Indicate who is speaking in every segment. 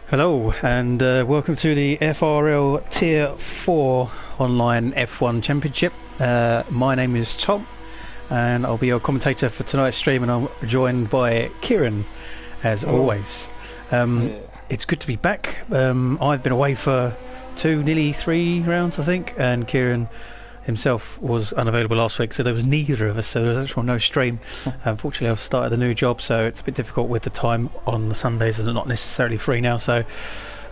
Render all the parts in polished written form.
Speaker 1: Hello and welcome to the FRL Tier 4 Online F1 Championship. My name is Tom and I'll be your commentator for tonight's stream, and I'm joined by Kieran as always. It's good to be back. I've been away for nearly 3 rounds I think, and Kieran himself was unavailable last week, so there was neither of us, so there was actually no stream. Unfortunately I've started a new job, so it's a bit difficult with the time on the Sundays, and they're not necessarily free now, so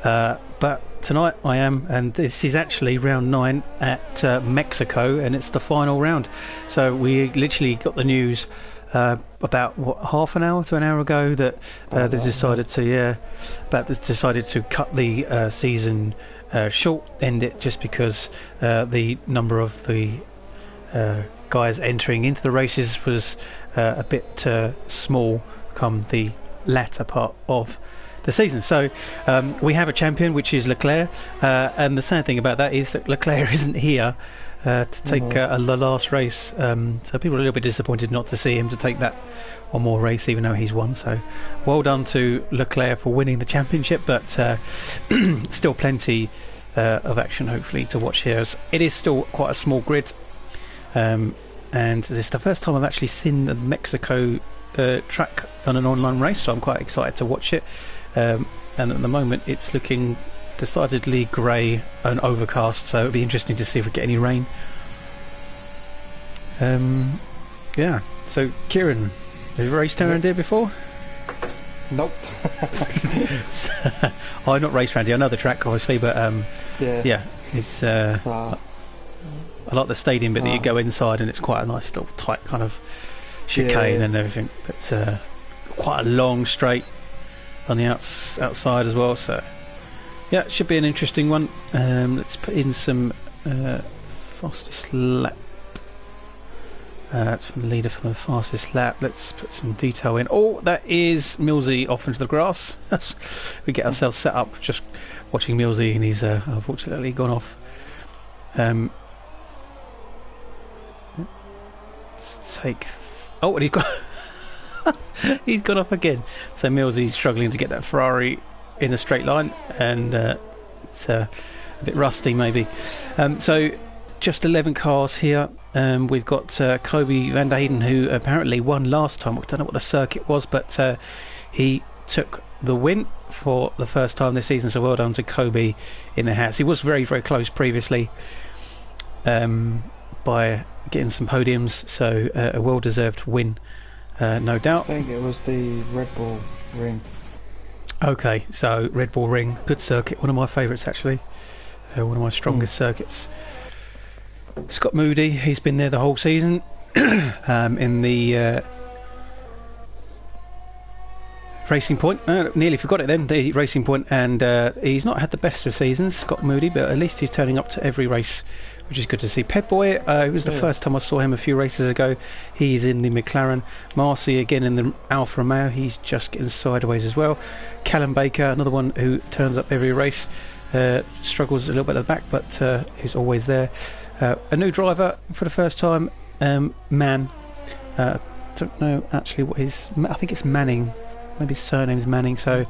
Speaker 1: but tonight I am, and this is actually round 9 at Mexico, and it's the final round. So we literally got the news about half an hour to an hour ago that they've decided to decided to cut the season short, end it, just because the number of the guys entering into the races was a bit small come the latter part of the season. So we have a champion, which is Leclerc, and the sad thing about that is that Leclerc isn't here to take the last race, so people are a little bit disappointed not to see him to take that one more race, even though he's won. So well done to Leclerc for winning the championship, but still plenty of action hopefully to watch here, as it is still quite a small grid, and this is the first time I've actually seen the Mexico track on an online race, so I'm quite excited to watch it, and at the moment it's looking decidedly grey and overcast, so it'll be interesting to see if we get any rain. Yeah, so Kieran, have you raced around here before?
Speaker 2: Nope.
Speaker 1: I've not raced around here. I know the track obviously, but yeah, it's I like the stadium bit that you go inside, and it's quite a nice little tight kind of chicane and everything, but quite a long straight on the outside as well, so yeah, it should be an interesting one. Let's put in some fastest lap. That's from the leader for the fastest lap. Let's put some detail in. Oh, that is Millsy off into the grass. We get ourselves set up just watching Millsy, and he's unfortunately gone off. Let's take... Oh, and he's gone... he's gone off again. So Millsy's struggling to get that Ferrari in a straight line, and it's a bit rusty maybe. So just 11 cars here. We've got Kobe van der Hayden, who apparently won last time. I don't know what the circuit was, but he took the win for the first time this season, so well done to Kobe in the house. He was very, very close previously by getting some podiums, so a well-deserved win, no doubt.
Speaker 2: I think it was the Red Bull Ring.
Speaker 1: Okay, so Red Bull Ring, good circuit, one of my favourites actually, one of my strongest circuits. Scott Moody, he's been there the whole season in the Racing Point. Nearly forgot it then, the Racing Point, and he's not had the best of seasons, Scott Moody, but at least he's turning up to every race, which is good to see. Pet Boy, it was the first time I saw him a few races ago. He's in the McLaren. Marcy again in the Alfa Romeo, he's just getting sideways as well. Callum Baker, another one who turns up every race, struggles a little bit at the back, but he's always there. A new driver for the first time, Man. Don't know actually what his... I think it's Manning. Maybe his surname's Manning. So,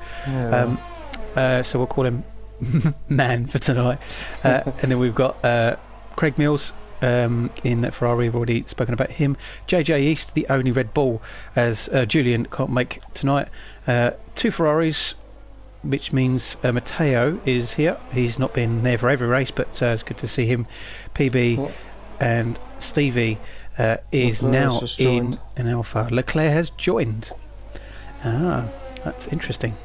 Speaker 1: so we'll call him Man for tonight. And then we've got Craig Mills in that Ferrari. We've already spoken about him. JJ East, the only Red Bull, as Julian can't make tonight. 2 Ferraris, which means Matteo is here. He's not been there for every race, but it's good to see him. PB and Stevie is now in an Alpha. Leclerc has joined. That's interesting.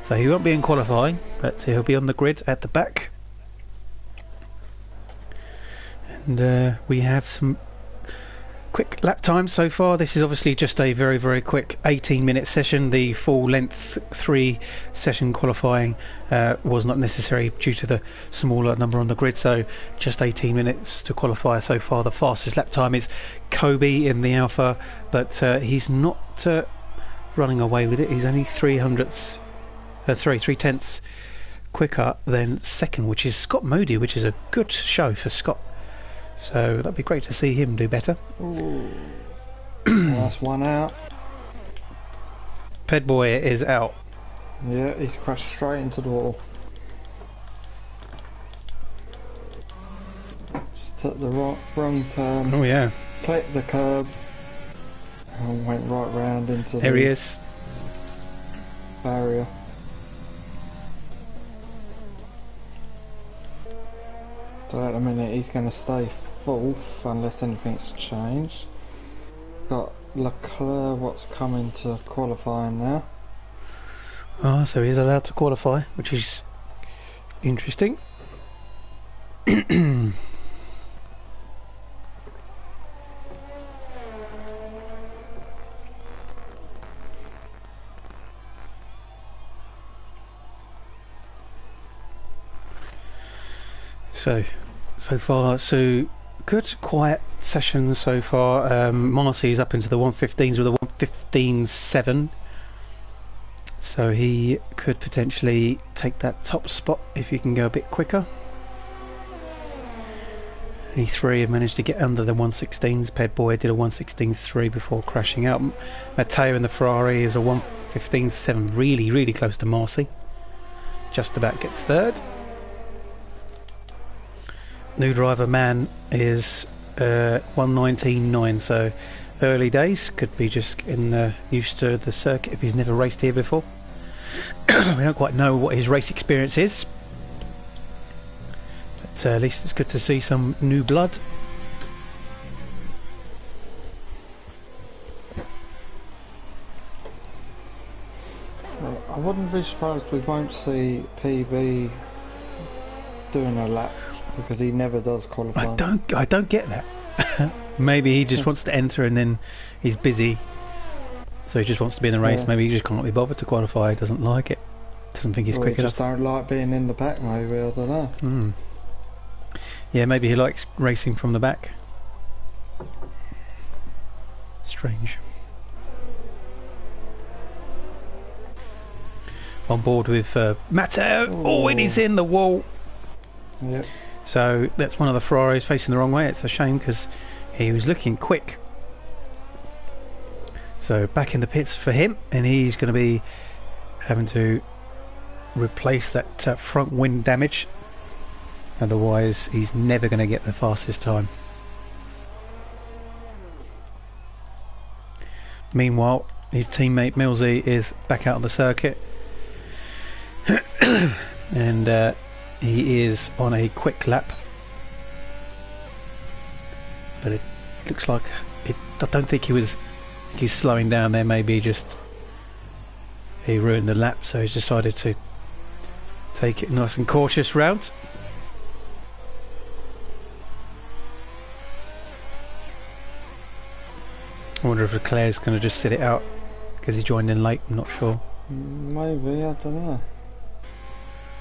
Speaker 1: So he won't be in qualifying, but he'll be on the grid at the back. And we have some quick lap time so far. This is obviously just a very, very quick 18-minute session. The full length 3 session qualifying was not necessary due to the smaller number on the grid, so just 18 minutes to qualify so far. The fastest lap time is Kobe in the Alpha, but he's not running away with it. He's only 3/10 quicker than second, which is Scott Moody, which is a good show for Scott. So that'd be great to see him do better.
Speaker 2: Last one out.
Speaker 1: Ped Boy is out.
Speaker 2: Yeah, he's crashed straight into the wall. Just took the wrong turn,
Speaker 1: Oh yeah,
Speaker 2: clipped the curb, and went right round into
Speaker 1: there he
Speaker 2: the
Speaker 1: is.
Speaker 2: barrier. So at the minute he's going to stay fourth unless anything's changed. Got Leclerc, what's coming to qualifying now.
Speaker 1: Oh, so he's allowed to qualify, which is interesting. So far, so good, quiet session so far. Marcy's up into the 115s with a 115.7, so he could potentially take that top spot if he can go a bit quicker. E3 have managed to get under the 116s. Ped Boy did a 116.3 before crashing out. Matteo in the Ferrari is a 115.7, really close to Marcy. Just about gets third. New driver Man is 119.9, so early days, could be just getting used to the circuit if he's never raced here before. We don't quite know what his race experience is, but at least it's good to see some new blood.
Speaker 2: I wouldn't be surprised we won't see PB doing a lap because he never does qualify.
Speaker 1: I don't get that. Maybe he just wants to enter and then he's busy, so he just wants to be in the race.
Speaker 2: Yeah.
Speaker 1: Maybe he just can't be bothered to qualify. He doesn't like it. Doesn't think he's quick
Speaker 2: He just
Speaker 1: enough.
Speaker 2: don't like being in the back, maybe, I don't know.
Speaker 1: Yeah, maybe he likes racing from the back. Strange. On board with Matteo. Oh, and he's in the wall.
Speaker 2: Yep.
Speaker 1: So that's one of the Ferraris facing the wrong way. It's a shame because he was looking quick. So back in the pits for him, and he's going to be having to replace that front wing damage. Otherwise, he's never going to get the fastest time. Meanwhile, his teammate Millsy is back out on the circuit. And he is on a quick lap, but it looks like I don't think he's slowing down there. Maybe just he ruined the lap, so he's decided to take it nice and cautious route. I wonder if Leclerc's going to just sit it out because he joined in late. I'm not sure.
Speaker 2: Maybe, I don't know.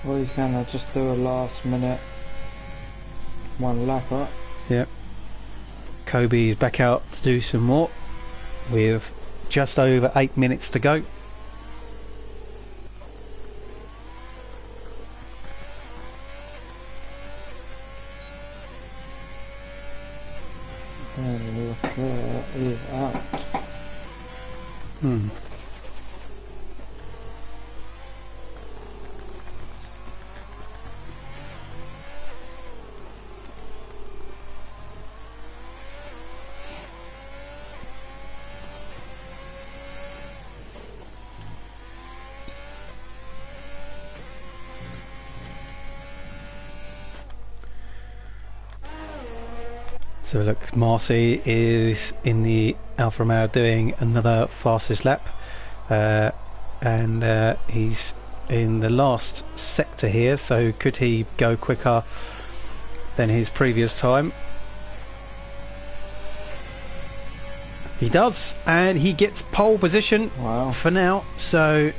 Speaker 2: Well, he's going to just do a last minute one lap up.
Speaker 1: Yep. Kobe is back out to do some more with just over 8 minutes to go.
Speaker 2: And Leclerc is out.
Speaker 1: So look, Marcy is in the Alfa Romeo doing another fastest lap, and he's in the last sector here, so could he go quicker than his previous time? He does, and he gets pole position for now, so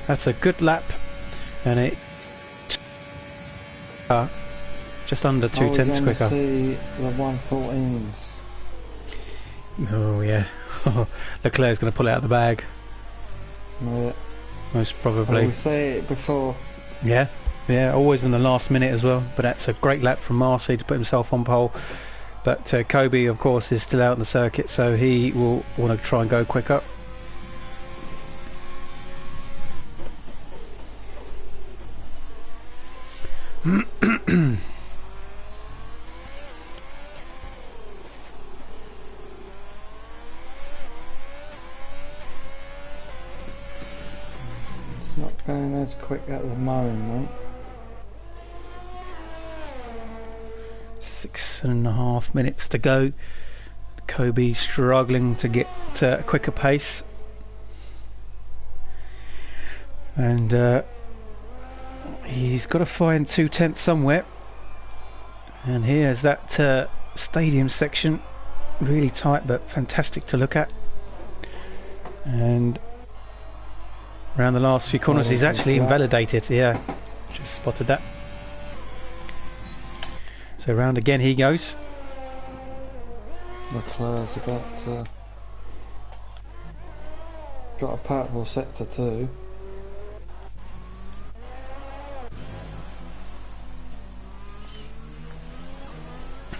Speaker 1: that's a good lap, and it just under 2/10 quicker.
Speaker 2: See the 114s.
Speaker 1: Oh yeah, Leclerc's going to pull it out of the bag.
Speaker 2: Yeah.
Speaker 1: Most probably.
Speaker 2: We see it before.
Speaker 1: Yeah, always in the last minute as well. But that's a great lap from Marcy to put himself on pole. But Kobe, of course, is still out in the circuit, so he will want to try and go quicker.
Speaker 2: not going as quick at the moment.
Speaker 1: 6.5 minutes to go. Kobe struggling to get a quicker pace. And he's got to find 2/10 somewhere. And here's that stadium section. Really tight but fantastic to look at. And around the last few corners he's actually invalidated. Yeah, just spotted that. So round again he goes.
Speaker 2: Leclerc's about to... got a purple sector too.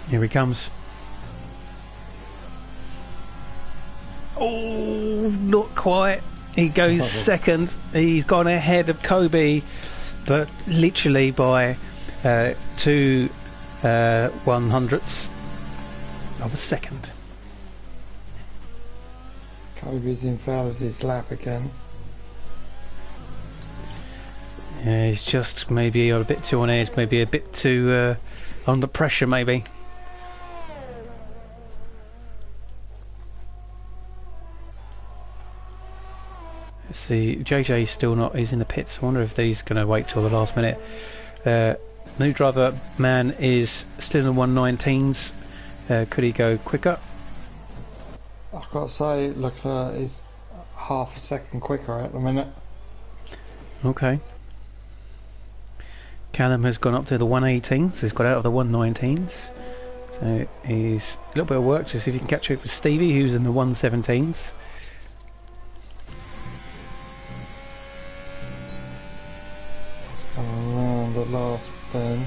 Speaker 1: Here he comes. Oh, not quite. He goes second. He's gone ahead of Kobe, but literally by 2/100ths of a second.
Speaker 2: Kobe's invalidated his lap again.
Speaker 1: Yeah, he's just maybe a bit too on edge, maybe a bit too under pressure, maybe. Let's see, JJ's still not, he's in the pits. I wonder if he's going to wait till the last minute. New driver man is still in the 119s. Could he go quicker?
Speaker 2: I've got to say, Leclerc is half a second quicker at the minute.
Speaker 1: Okay. Callum has gone up to the 118s. He's got out of the 119s. So he's a little bit of work to see if he can catch up with Stevie, who's in the 117s.
Speaker 2: It's coming around the last bend.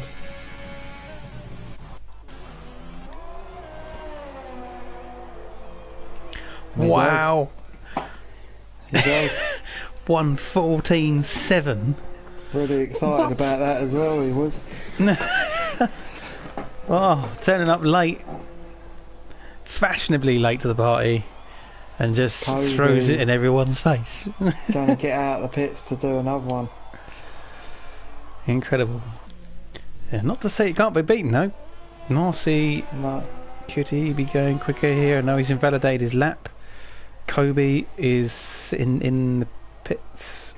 Speaker 1: Wow.
Speaker 2: He does.
Speaker 1: 114.7.
Speaker 2: Really excited about that as well, he was.
Speaker 1: Oh, turning up late. Fashionably late to the party. And just
Speaker 2: Kobe
Speaker 1: throws it in everyone's face.
Speaker 2: Gonna get out of the pits to do another one.
Speaker 1: Incredible. Yeah, not to say it can't be beaten though. Marcy,
Speaker 2: No.
Speaker 1: could he be going quicker here? No, he's invalidated his lap. Kobe is in the pits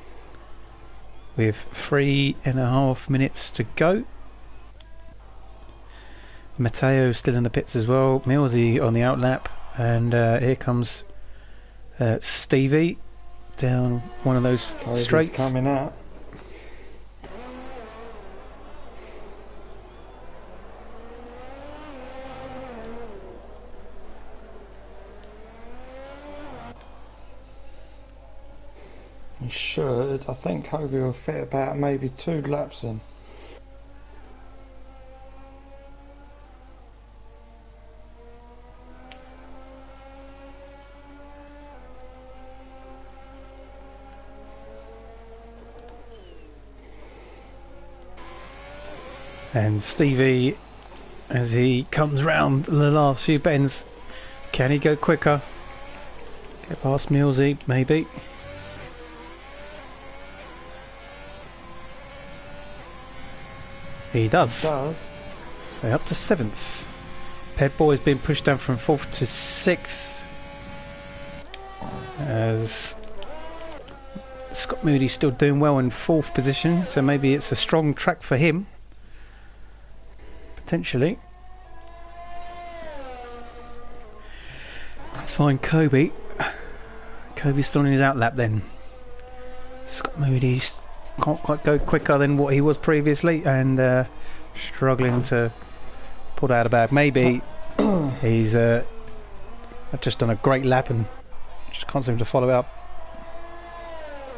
Speaker 1: with 3.5 minutes to go. Matteo still in the pits as well. Millsy on the outlap, and here comes Stevie down one of those
Speaker 2: Kobe's
Speaker 1: straights.
Speaker 2: coming out. He should. I think Kobe will fit about maybe 2 laps in.
Speaker 1: And Stevie, as he comes round the last few bends, can he go quicker? Get past Millsy, maybe. He does.
Speaker 2: Does.
Speaker 1: So up to 7th. Pep Boy's been pushed down from 4th to 6th. As Scott Moody's still doing well in 4th position, so maybe it's a strong track for him. Potentially. Let's find Kobe. Kobe's still in his outlap then. Scott Moody can't quite go quicker than what he was previously, and struggling to pull out a bag. Maybe he's just done a great lap and just can't seem to follow up.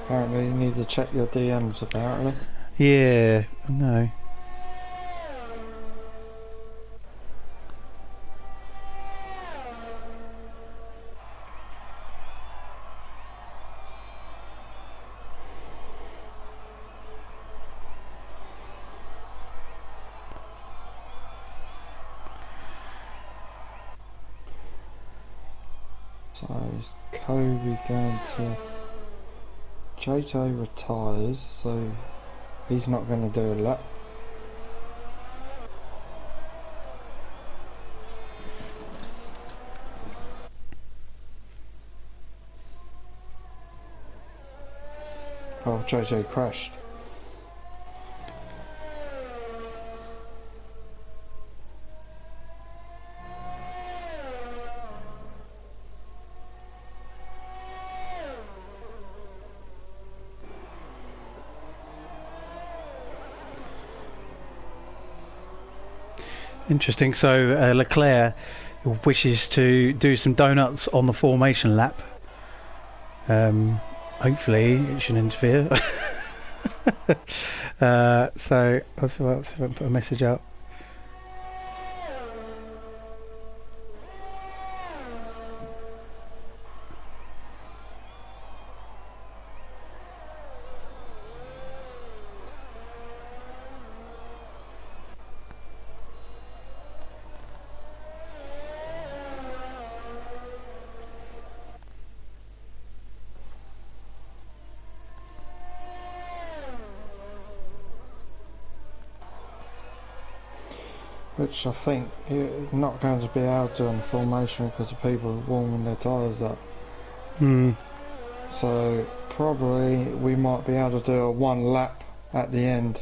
Speaker 2: Apparently you need to check your DMs apparently.
Speaker 1: Yeah, no.
Speaker 2: So is Kobe going to JJ retires, so he's not going to do a lap. Oh, JJ crashed.
Speaker 1: Interesting. So Leclerc wishes to do some donuts on the formation lap. Hopefully it shouldn't interfere. So let's see what else. If I put a message out.
Speaker 2: Which I think you're not going to be able to on the formation because of people warming their tyres up. So probably we might be able to do a one lap at the end.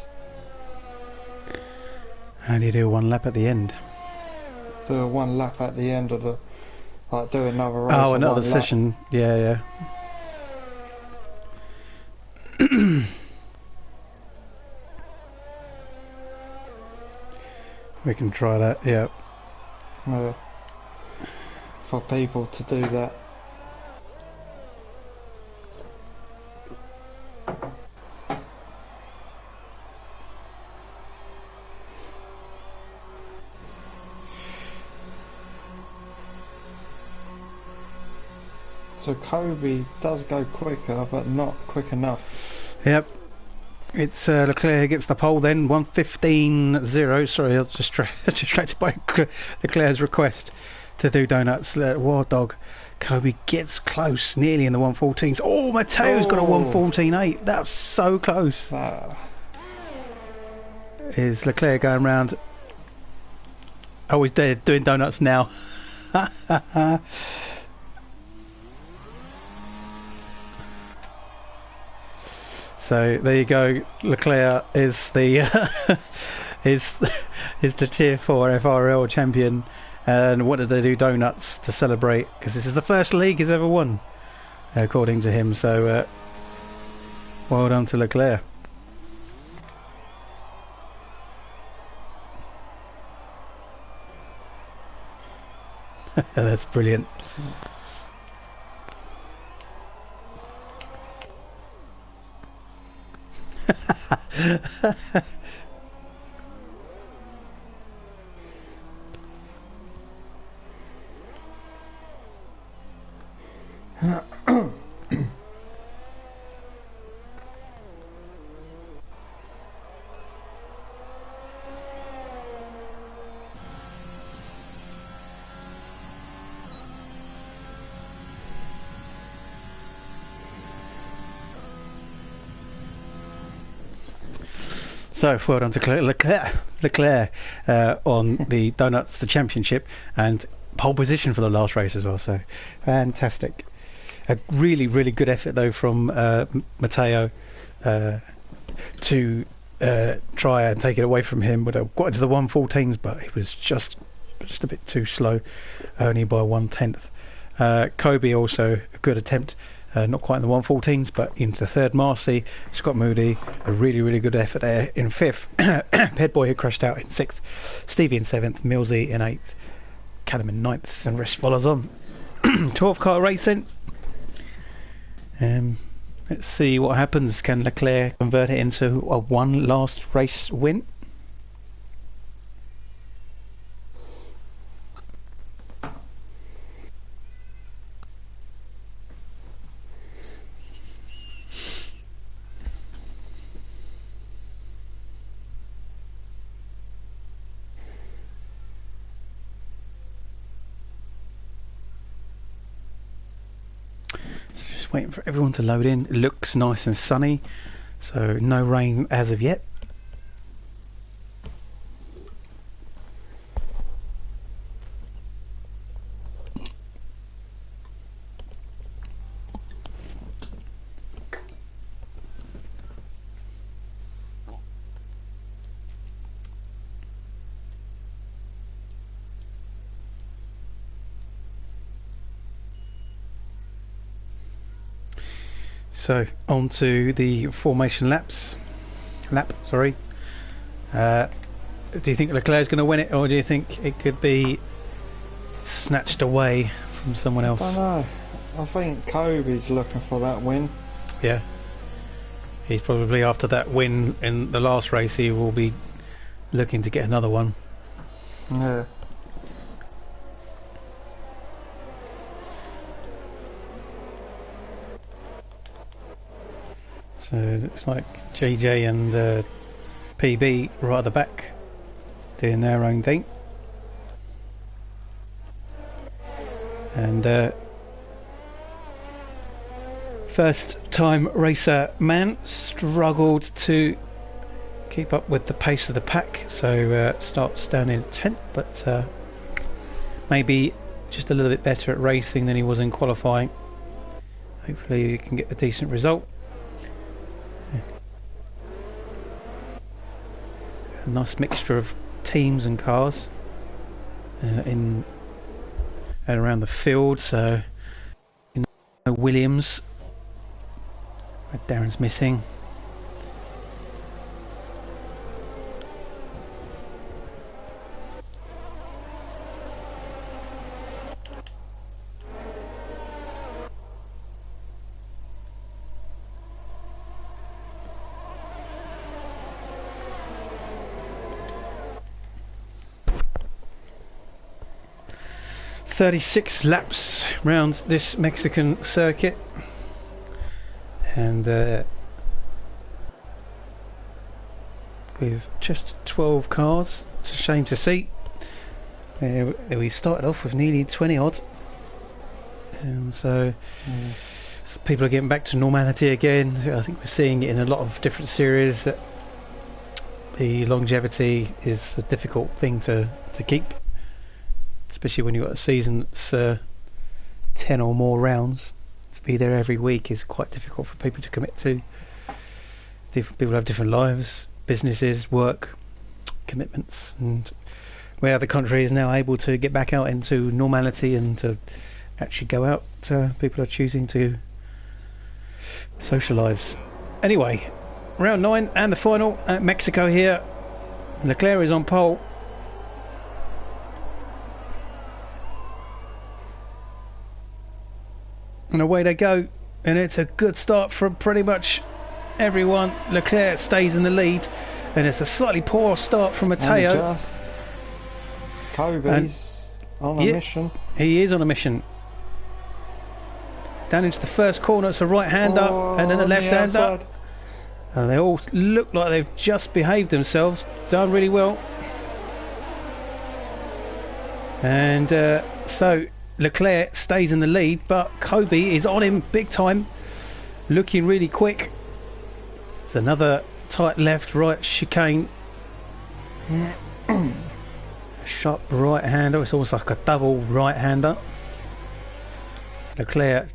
Speaker 1: How do you do one lap at the end?
Speaker 2: Do a one lap at the end of the, like do another race.
Speaker 1: Oh, another session. Yeah, yeah. We can try that, yeah.
Speaker 2: For people to do that. So Kobe does go quicker, but not quick enough.
Speaker 1: Yep. It's Leclerc gets the pole then, 1:15.0. Sorry, I was distracted by Leclerc's request to do donuts. War Dog. Kobe gets close, nearly in the 1:14s. Oh, Matteo's got a 1:14.8. That's so close. Is Leclerc going round? Oh, he's doing donuts now. So there you go. Leclerc is the is the Tier 4 FRL champion, and what did they do? Donuts to celebrate, because this is the first league he's ever won, according to him. So well done to Leclerc. That's brilliant. So well done to Leclerc on the Donuts, the championship, and pole position for the last race as well. So fantastic. A really, really good effort though from Matteo to try and take it away from him. Would have got into the 1:14s, but he was just a bit too slow, only by 1/10. Kobe also a good attempt. Not quite in the 1:14s, but into third. Marcy, Scott Moody, a really, really good effort there in fifth. Pedboy, who crashed out, in sixth. Stevie in seventh. Millsy in eighth. Callum in ninth, and rest follows on. 12 car racing. Let's see what happens. Can Leclerc convert it into a one last race win? waiting for everyone to load in. It looks nice and sunny, so no rain as of yet. So on to the formation lap. Sorry. Do you think Leclerc's going to win it, or do you think it could be snatched away from someone else?
Speaker 2: I don't know. I think Kobe's looking for that win.
Speaker 1: Yeah. He's probably, after that win in the last race, he will be looking to get another one.
Speaker 2: Yeah.
Speaker 1: So it looks like JJ and PB right at the back doing their own thing. And first time racer man struggled to keep up with the pace of the pack, so starts down in 10th, but maybe just a little bit better at racing than he was in qualifying. Hopefully he can get a decent result. A nice mixture of teams and cars in and around the field. So Williams, Darren's missing. .36 laps round this Mexican circuit, and with just 12 cars. It's a shame to see. We started off with nearly 20 odd, and so people are getting back to normality again. I think we're seeing it in a lot of different series that the longevity is a difficult thing to keep. Especially when you've got a season that's 10 or more rounds. To be there every week is quite difficult for people to commit to. Different people have different lives, businesses, work, commitments, and where the country is now able to get back out into normality and to actually go out, people are choosing to socialise. Anyway, round 9 and the final at Mexico here. Leclerc is on pole. And away they go, and it's a good start from pretty much everyone. Leclerc stays in the lead, and it's a slightly poor start from Mateo.
Speaker 2: Kobe's on a mission.
Speaker 1: He is on a mission. Down into the first corner, it's a right-hander, and then a left-hander. And they all look like they've just behaved themselves, done really well. And so Leclerc stays in the lead, but Kobe is on him big time, looking really quick. It's another tight left-right chicane. Sharp right-hander. It's almost like a double right-hander. Leclerc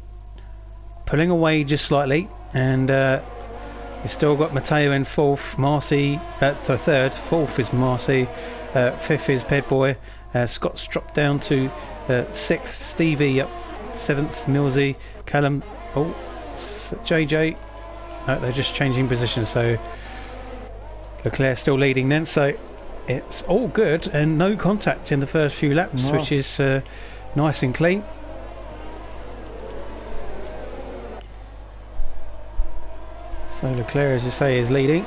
Speaker 1: pulling away just slightly, and you've still got Mateo in fourth, Marcy at the third, fourth is Marcy, fifth is Pedboy. Scott's dropped down to 6th, Stevie up 7th, Millsy, Callum, JJ. No, they're just changing positions, so Leclerc still leading then, so it's all good and no contact in the first few laps, which is nice and clean. So Leclerc, as you say, is leading.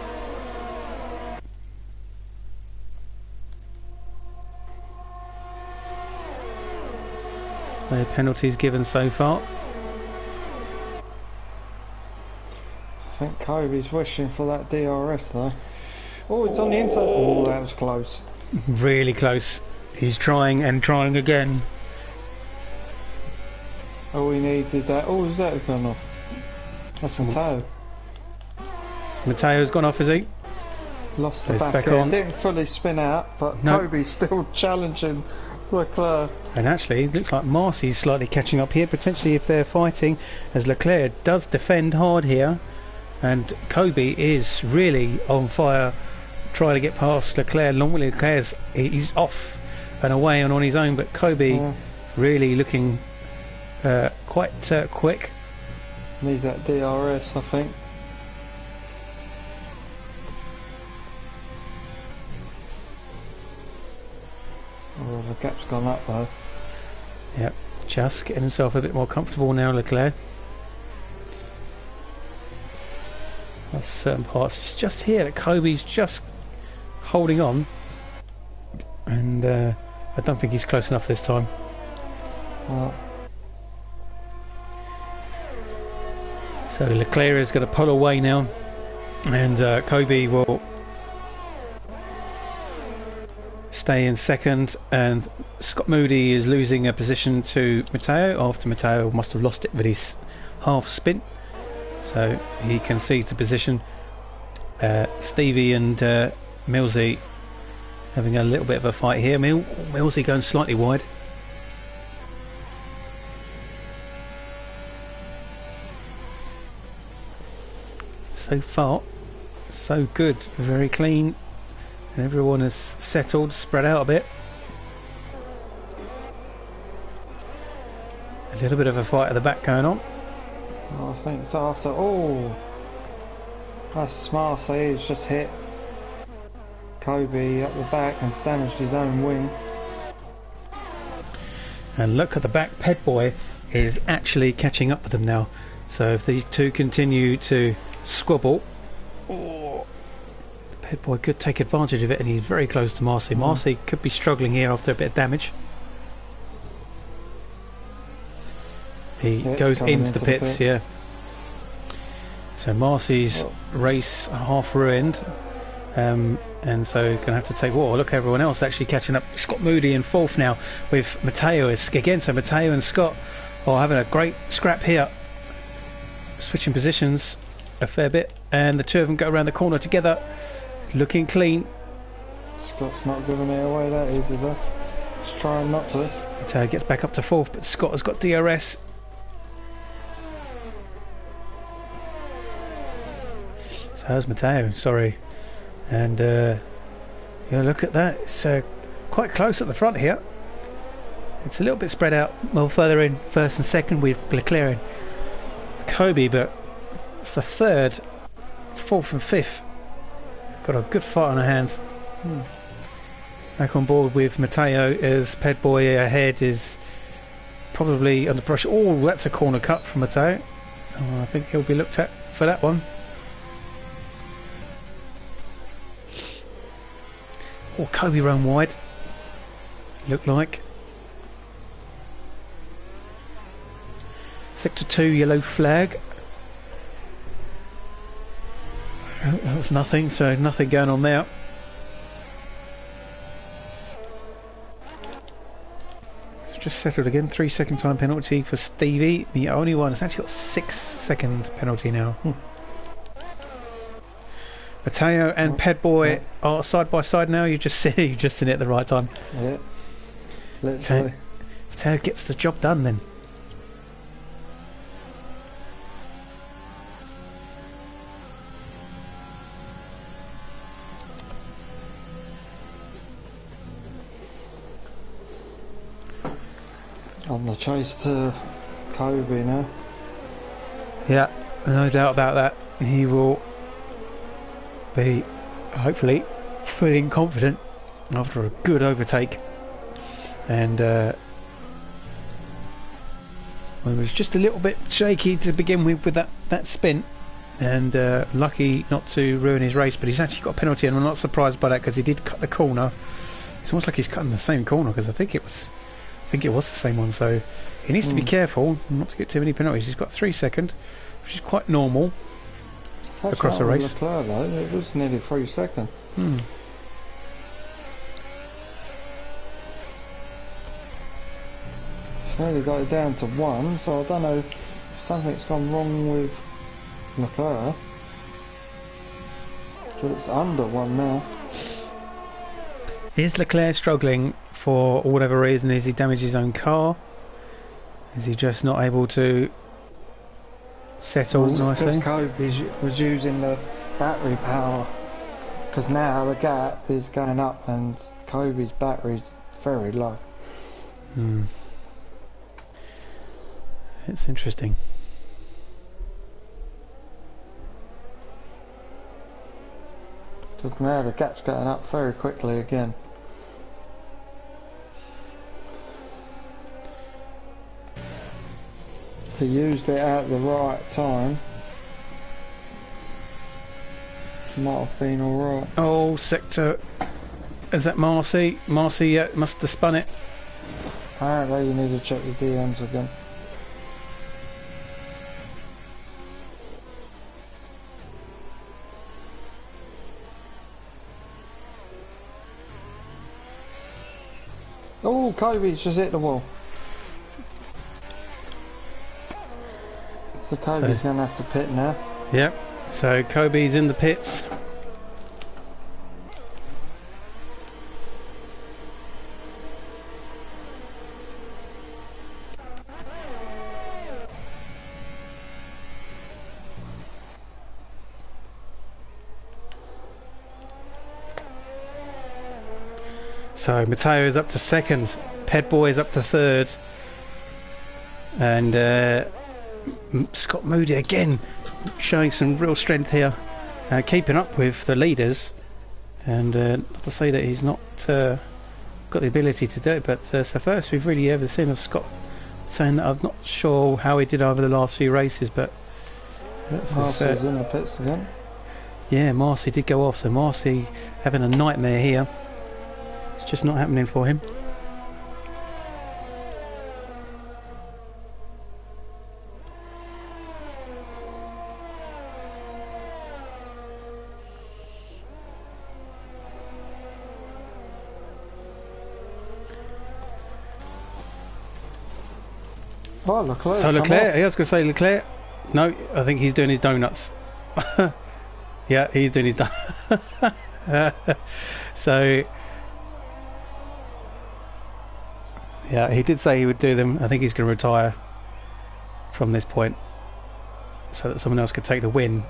Speaker 1: No penalties given so far.
Speaker 2: I think Kobe's wishing for that DRS though. Oh, it's on the inside. Oh, that was close.
Speaker 1: Really close. He's trying and trying again.
Speaker 2: Oh, he needed that. Oh, is that gone off? That's Matteo.
Speaker 1: Matteo's gone off, is he?
Speaker 2: Lost
Speaker 1: So
Speaker 2: the
Speaker 1: he's
Speaker 2: back
Speaker 1: back
Speaker 2: end.
Speaker 1: on.
Speaker 2: Didn't fully spin out, but
Speaker 1: No.
Speaker 2: Kobe's still challenging Leclerc.
Speaker 1: And actually, it looks like Marcy's slightly catching up here, potentially if they're fighting, as Leclerc does defend hard here. And Kobe is really on fire, trying to get past Leclerc. Normally Leclerc's he's off and away and on his own, but Kobe really looking quite quick.
Speaker 2: Needs that DRS, I think. Oh, the gap's gone up though.
Speaker 1: Yep, just getting himself a bit more comfortable now, Leclerc. There's certain parts, it's just here that Kobe's just holding on, and I don't think he's close enough this time. So Leclerc is going to pull away now, and Kobe will stay in second, and Scott Moody is losing a position to Matteo after Matteo must have lost it with his half spin, so he concedes the position. Stevie and Millsy having a little bit of a fight here. Millsy going slightly wide. So far so good, very clean, and everyone is settled, spread out a bit. A little bit of a fight at the back going on.
Speaker 2: I think so. After that's Marcy, he's just hit Kobe up the back and damaged his own wing.
Speaker 1: And look at the back, Pedboy is actually catching up with them now. So if these two continue to squabble, Pedboy could take advantage of it, and he's very close to Marcy. Marcy could be struggling here after a bit of damage. He goes into the pits, yeah. So Marcy's race half ruined, and so going to have to take. Whoa! Look, everyone else actually catching up. Scott Moody in fourth now with Matteo again. So Matteo and Scott are having a great scrap here, switching positions a fair bit, and the two of them go around the corner together, looking clean.
Speaker 2: Scott's not giving it away that easy though. He's trying not to.
Speaker 1: Matteo gets back up to fourth, but Scott has got DRS. So how's Matteo? Sorry. And yeah, look at that. It's quite close at the front here. It's a little bit spread out, well further in first and second with Leclerc and Kobe, but for third, fourth and fifth, got a good fight on our hands. Back on board with Matteo as Pedboy ahead is probably under pressure. Oh, that's a corner cut from Matteo. Oh, I think he'll be looked at for that one. Oh, Kobe ran wide, looked like. Sector 2 yellow flag. That was nothing, so nothing going on there. So just settled again. 3 second time penalty for Stevie, the only one. It's actually got 6 second penalty now. Matteo and Pedboy are side by side now. You just see, you just in it at the right time.
Speaker 2: Yeah. Literally.
Speaker 1: Matteo gets the job done then.
Speaker 2: On the chase to Kobe now.
Speaker 1: Yeah, no doubt about that. He will be hopefully feeling confident after a good overtake, and it was just a little bit shaky to begin with that spin, and lucky not to ruin his race, but he's actually got a penalty, and I'm not surprised by that because he did cut the corner. It's almost like he's cutting the same corner, because I think it was the same one, so he needs to be careful not to get too many penalties. He's got 3 seconds, which is quite normal across a race.
Speaker 2: Leclerc, though, it was nearly 3 seconds. He's nearly got it down to 1, so I don't know if something's gone wrong with Leclerc. But it's under 1 now.
Speaker 1: Is Leclerc struggling for whatever reason? Is he damaged his own car? Is he just not able to settle nicely?
Speaker 2: Because Kobe was using the battery power. Because now the gap is going up and Kobe's battery's very low.
Speaker 1: It's interesting.
Speaker 2: Because now the gap's going up very quickly again. If he used it at the right time, might have been alright.
Speaker 1: Oh, sector. Is that Marcy? Marcy must have spun it.
Speaker 2: Apparently you need to check your DMs again. Oh, Kobe's just hit the wall. So Kobe's going to have to pit now.
Speaker 1: Yep. So Kobe's in the pits. So Matteo is up to second, Ped Boy is up to third, and Scott Moody again showing some real strength here, keeping up with the leaders, and not to say that he's not got the ability to do it, but it's the first we've really ever seen of Scott saying that. I'm not sure how he did over the last few races, but
Speaker 2: Marcy's in the pits again.
Speaker 1: Yeah, Marcy did go off, so Marcy having a nightmare here. It's just not happening for him.
Speaker 2: Oh, Leclerc.
Speaker 1: So Leclerc, I was going to say Leclerc. No, I think he's doing his donuts. Yeah, he's doing his donuts. So, yeah, he did say he would do them. I think he's going to retire from this point so that someone else could take the win.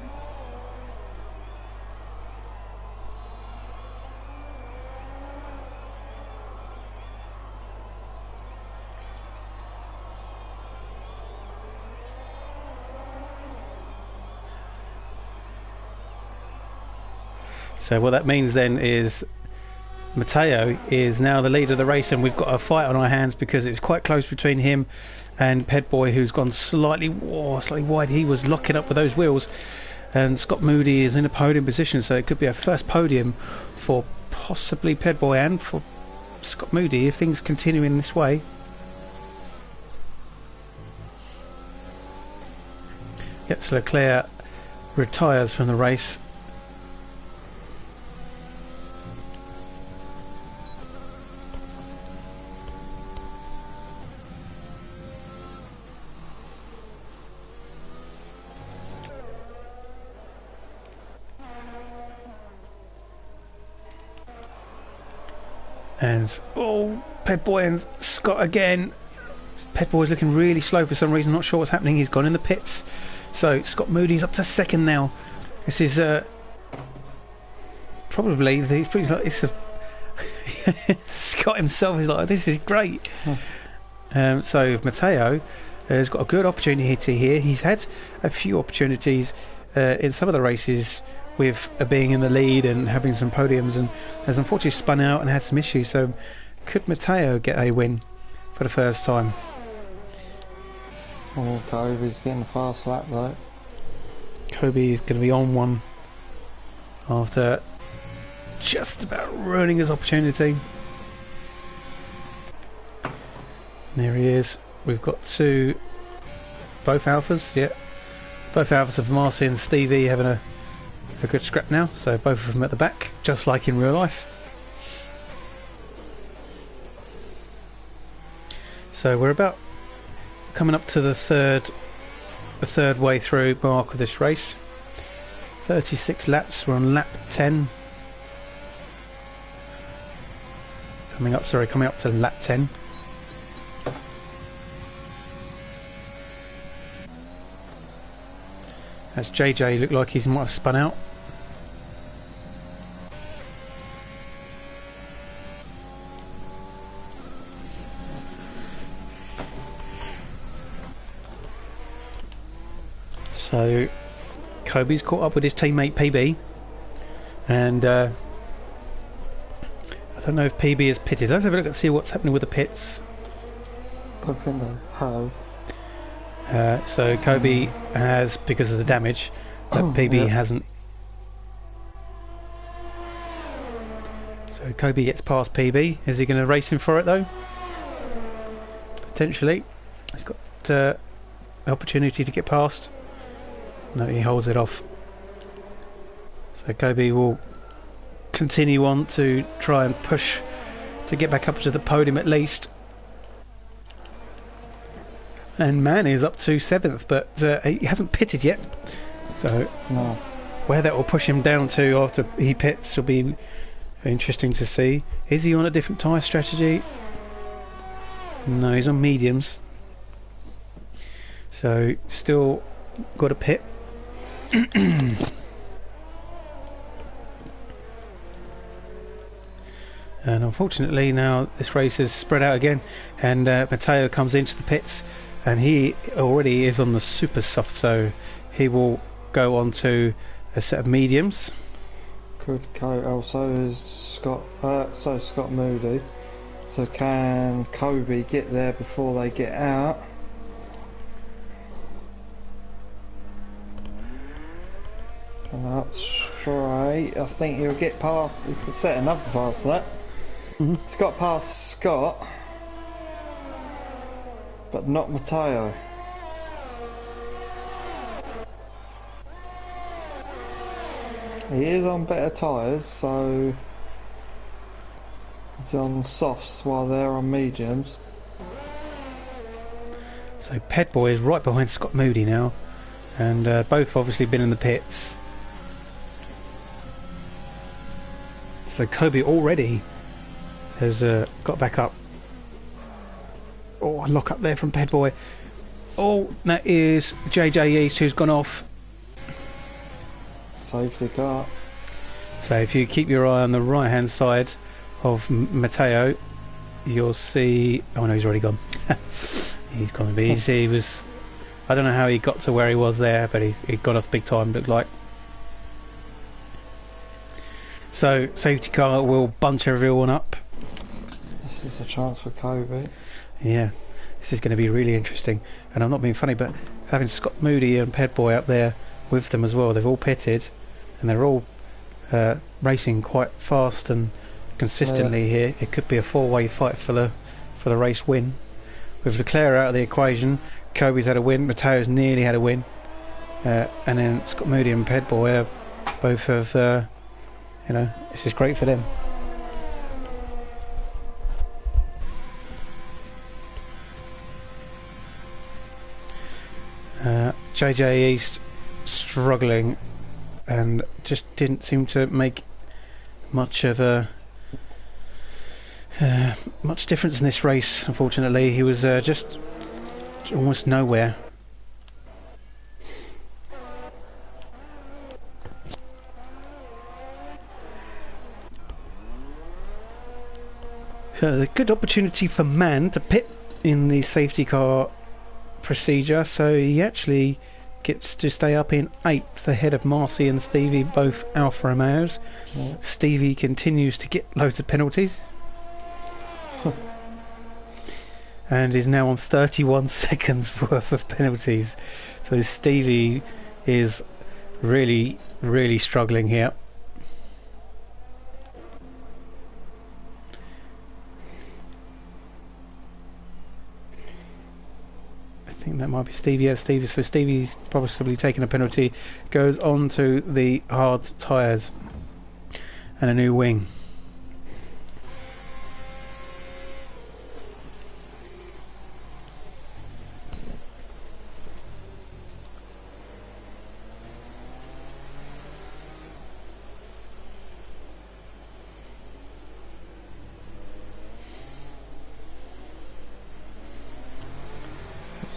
Speaker 1: So what that means then is Matteo is now the leader of the race, and we've got a fight on our hands because it's quite close between him and Ped Boy, who's gone slightly wide. He was locking up with those wheels, and Scott Moody is in a podium position, so it could be a first podium for possibly Ped Boy and for Scott Moody if things continue in this way. Yep, so Leclerc retires from the race. And Ped Boy and Scott again. Ped Boy's looking really slow for some reason, not sure what's happening. He's gone in the pits. So Scott Moody's up to second now. This is probably it's Scott himself is like, this is great. So Matteo has got a good opportunity here. He's had a few opportunities in some of the races with being in the lead and having some podiums, and has unfortunately spun out and had some issues. So could Matteo get a win for the first time?
Speaker 2: Oh, Kobe's getting a fast lap though.
Speaker 1: Kobe is going to be on one after just about ruining his opportunity. There he is. We've got both Alphas, yeah. Both Alphas of Marcy and Stevie having a good scrap now, so both of them at the back, just like in real life. So we're about coming up to the third the third way through mark of this race. 36 laps, we're on lap 10. Coming up to lap 10. As JJ looked like he might have spun out. So Kobe's caught up with his teammate PB, and I don't know if PB has pitted. Let's have a look and see what's happening with the pits.
Speaker 2: I think they have.
Speaker 1: So Kobe has, because of the damage, but PB hasn't. So Kobe gets past PB. Is he going to race him for it though? Potentially. He's got an opportunity to get past. No, he holds it off. So Kobe will continue on to try and push to get back up to the podium at least. And Man is up to 7th, but he hasn't pitted yet. So
Speaker 2: no.
Speaker 1: Where that will push him down to after he pits will be interesting to see. Is he on a different tyre strategy? No, he's on mediums. So still got a pit. And unfortunately now this race is spread out again, and Matteo comes into the pits, and he already is on the super soft, so he will go on to a set of mediums.
Speaker 2: Could go. Also is Scott Moody. So can Kobe get there before they get out? And that's straight. I think he'll get past. He's set another past that. He's got past Scott, but not Matteo. He is on better tyres, so he's on softs while they're on mediums.
Speaker 1: So Pedboy is right behind Scott Moody now, and both obviously been in the pits. So Kobe already has got back up. Oh, a lock up there from Pedboy. Oh, that is JJ East who's gone off.
Speaker 2: Safety car.
Speaker 1: So if you keep your eye on the right hand side of Matteo, you'll see. Oh no, he's already gone. He's gone. But he was. I don't know how he got to where he was there, but he got off big time. Looked like. So safety car will bunch everyone up.
Speaker 2: This is a chance for Kobe.
Speaker 1: Yeah, this is going to be really interesting. And I'm not being funny, but having Scott Moody and Pedboy up there with them as well, they've all pitted, and they're all racing quite fast and consistently here. It could be a four-way fight for the race win. With Leclerc out of the equation, Kobe's had a win, Matteo's nearly had a win, and then Scott Moody and Pedboy both have. This is great for them. JJ East struggling and just didn't seem to make much of a much difference in this race. Unfortunately, he was just almost nowhere. A good opportunity for Man to pit in the safety car procedure, so he actually gets to stay up in 8th ahead of Marcy and Stevie, both Alfa Romeos. Stevie continues to get loads of penalties and is now on 31 seconds worth of penalties, so Stevie is really struggling here. I think that might be Stevie. Yeah, Stevie. So Stevie's possibly taking a penalty. Goes on to the hard tyres and a new wing.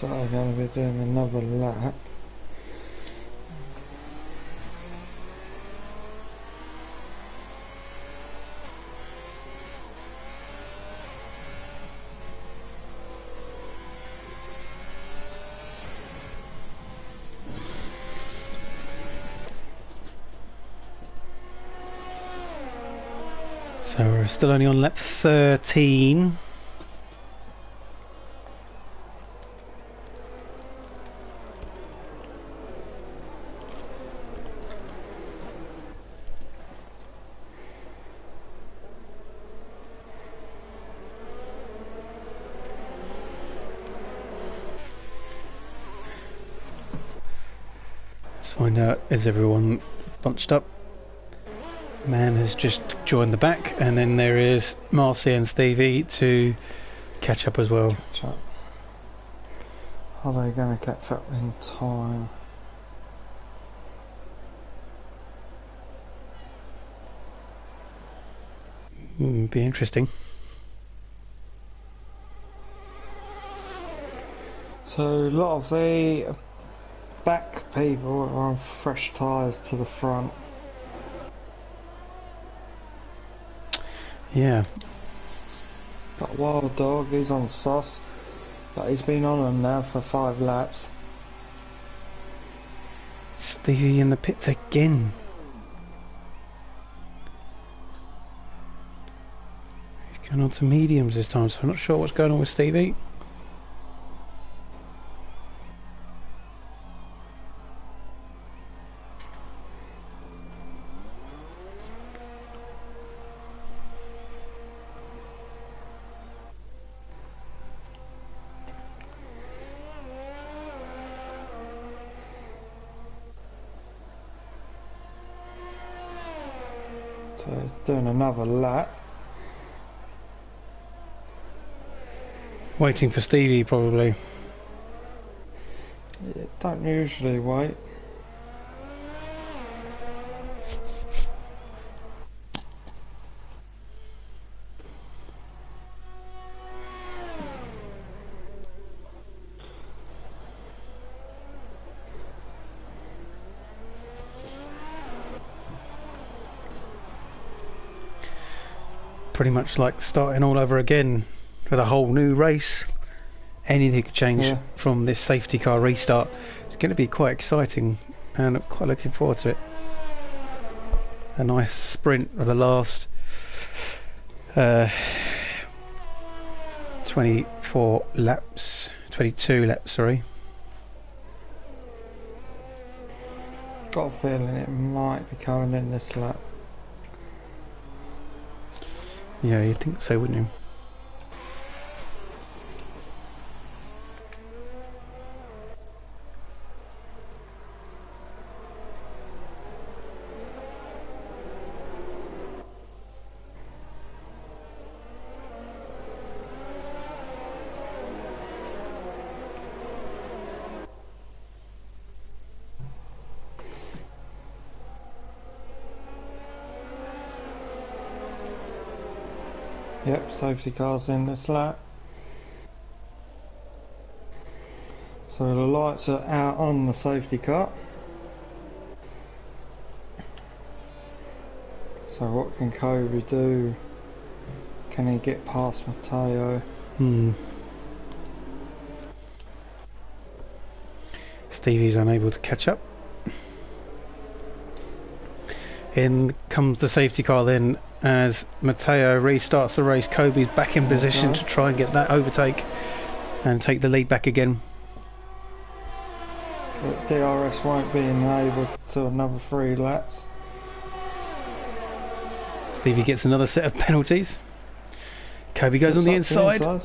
Speaker 2: So I'm going to be doing another lap.
Speaker 1: So we're still only on lap 13. Let's find out, is everyone bunched up? Man has just joined the back, and then there is Marcy and Stevie to catch up as well.
Speaker 2: Catch up. Are they going to catch up in time?
Speaker 1: Be interesting.
Speaker 2: So a lot of the back people are on fresh tyres to the front.
Speaker 1: Yeah.
Speaker 2: But Wild Dog, he's on sauce, but he's been on them now for 5 laps.
Speaker 1: Stevie in the pits again. He's going on to mediums this time, so I'm not sure what's going on with Stevie.
Speaker 2: So he's doing another lap.
Speaker 1: Waiting for Stevie, probably.
Speaker 2: Yeah, don't usually wait.
Speaker 1: Pretty much like starting all over again with a whole new race. Anything could change from this safety car restart. It's going to be quite exciting, and I'm quite looking forward to it. A nice sprint of the last 24 laps, 22 laps, sorry.
Speaker 2: Got a feeling it might be coming in this lap.
Speaker 1: Yeah, you'd think so, wouldn't you?
Speaker 2: Yep, safety car's in this lap. So the lights are out on the safety car. So what can Kobe do? Can he get past Matteo?
Speaker 1: Stevie's unable to catch up. In comes the safety car then as Matteo restarts the race. Kobe's back in position to try and get that overtake and take the lead back again.
Speaker 2: But DRS won't be enabled till another 3 laps.
Speaker 1: Stevie gets another set of penalties. Kobe goes on the inside.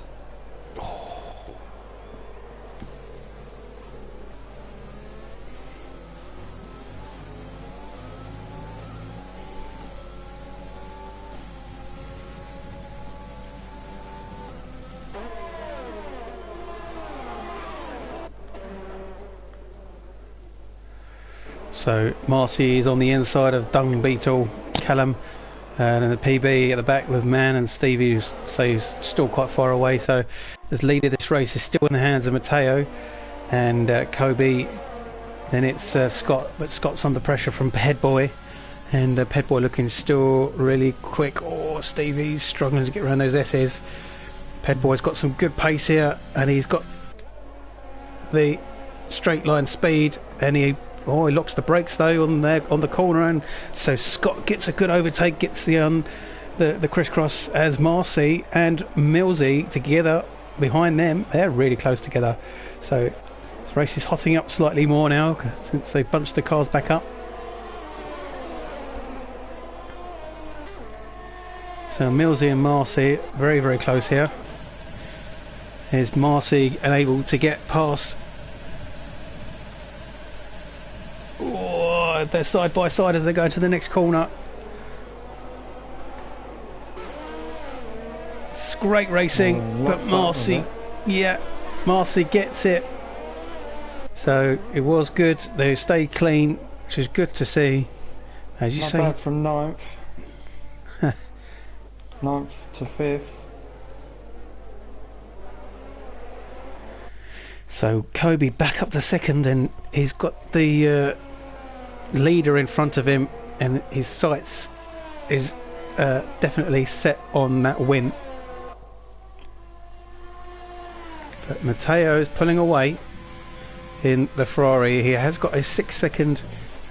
Speaker 1: So Marcy is on the inside of Dung Beetle, Callum, and then the PB at the back with Man and Stevie, who's still quite far away. So as leader of this race is still in the hands of Matteo and Kobe. Then it's Scott, but Scott's under pressure from Head Boy, and Head Boy looking still really quick. Oh, Stevie's struggling to get around those S's. Head Boy's got some good pace here, and he's got the straight line speed, and he locks the brakes though on the corner, and so Scott gets a good overtake, gets the crisscross as Marcy and Millsy together behind them. They're really close together, so this race is hotting up slightly more now since they bunched the cars back up. So Millsy and Marcy very, very close here. Is Marcy unable to get past? Oh, they're side by side as they go to the next corner. It's great racing, but Marcy, Marcy gets it. So it was good. They stayed clean, which is good to see. As you
Speaker 2: Not
Speaker 1: say,
Speaker 2: bad from 9th. 9th to 5th.
Speaker 1: So Kobe back up to second, and he's got the leader in front of him, and his sights is definitely set on that win. But Matteo is pulling away in the Ferrari. He has got a 6-second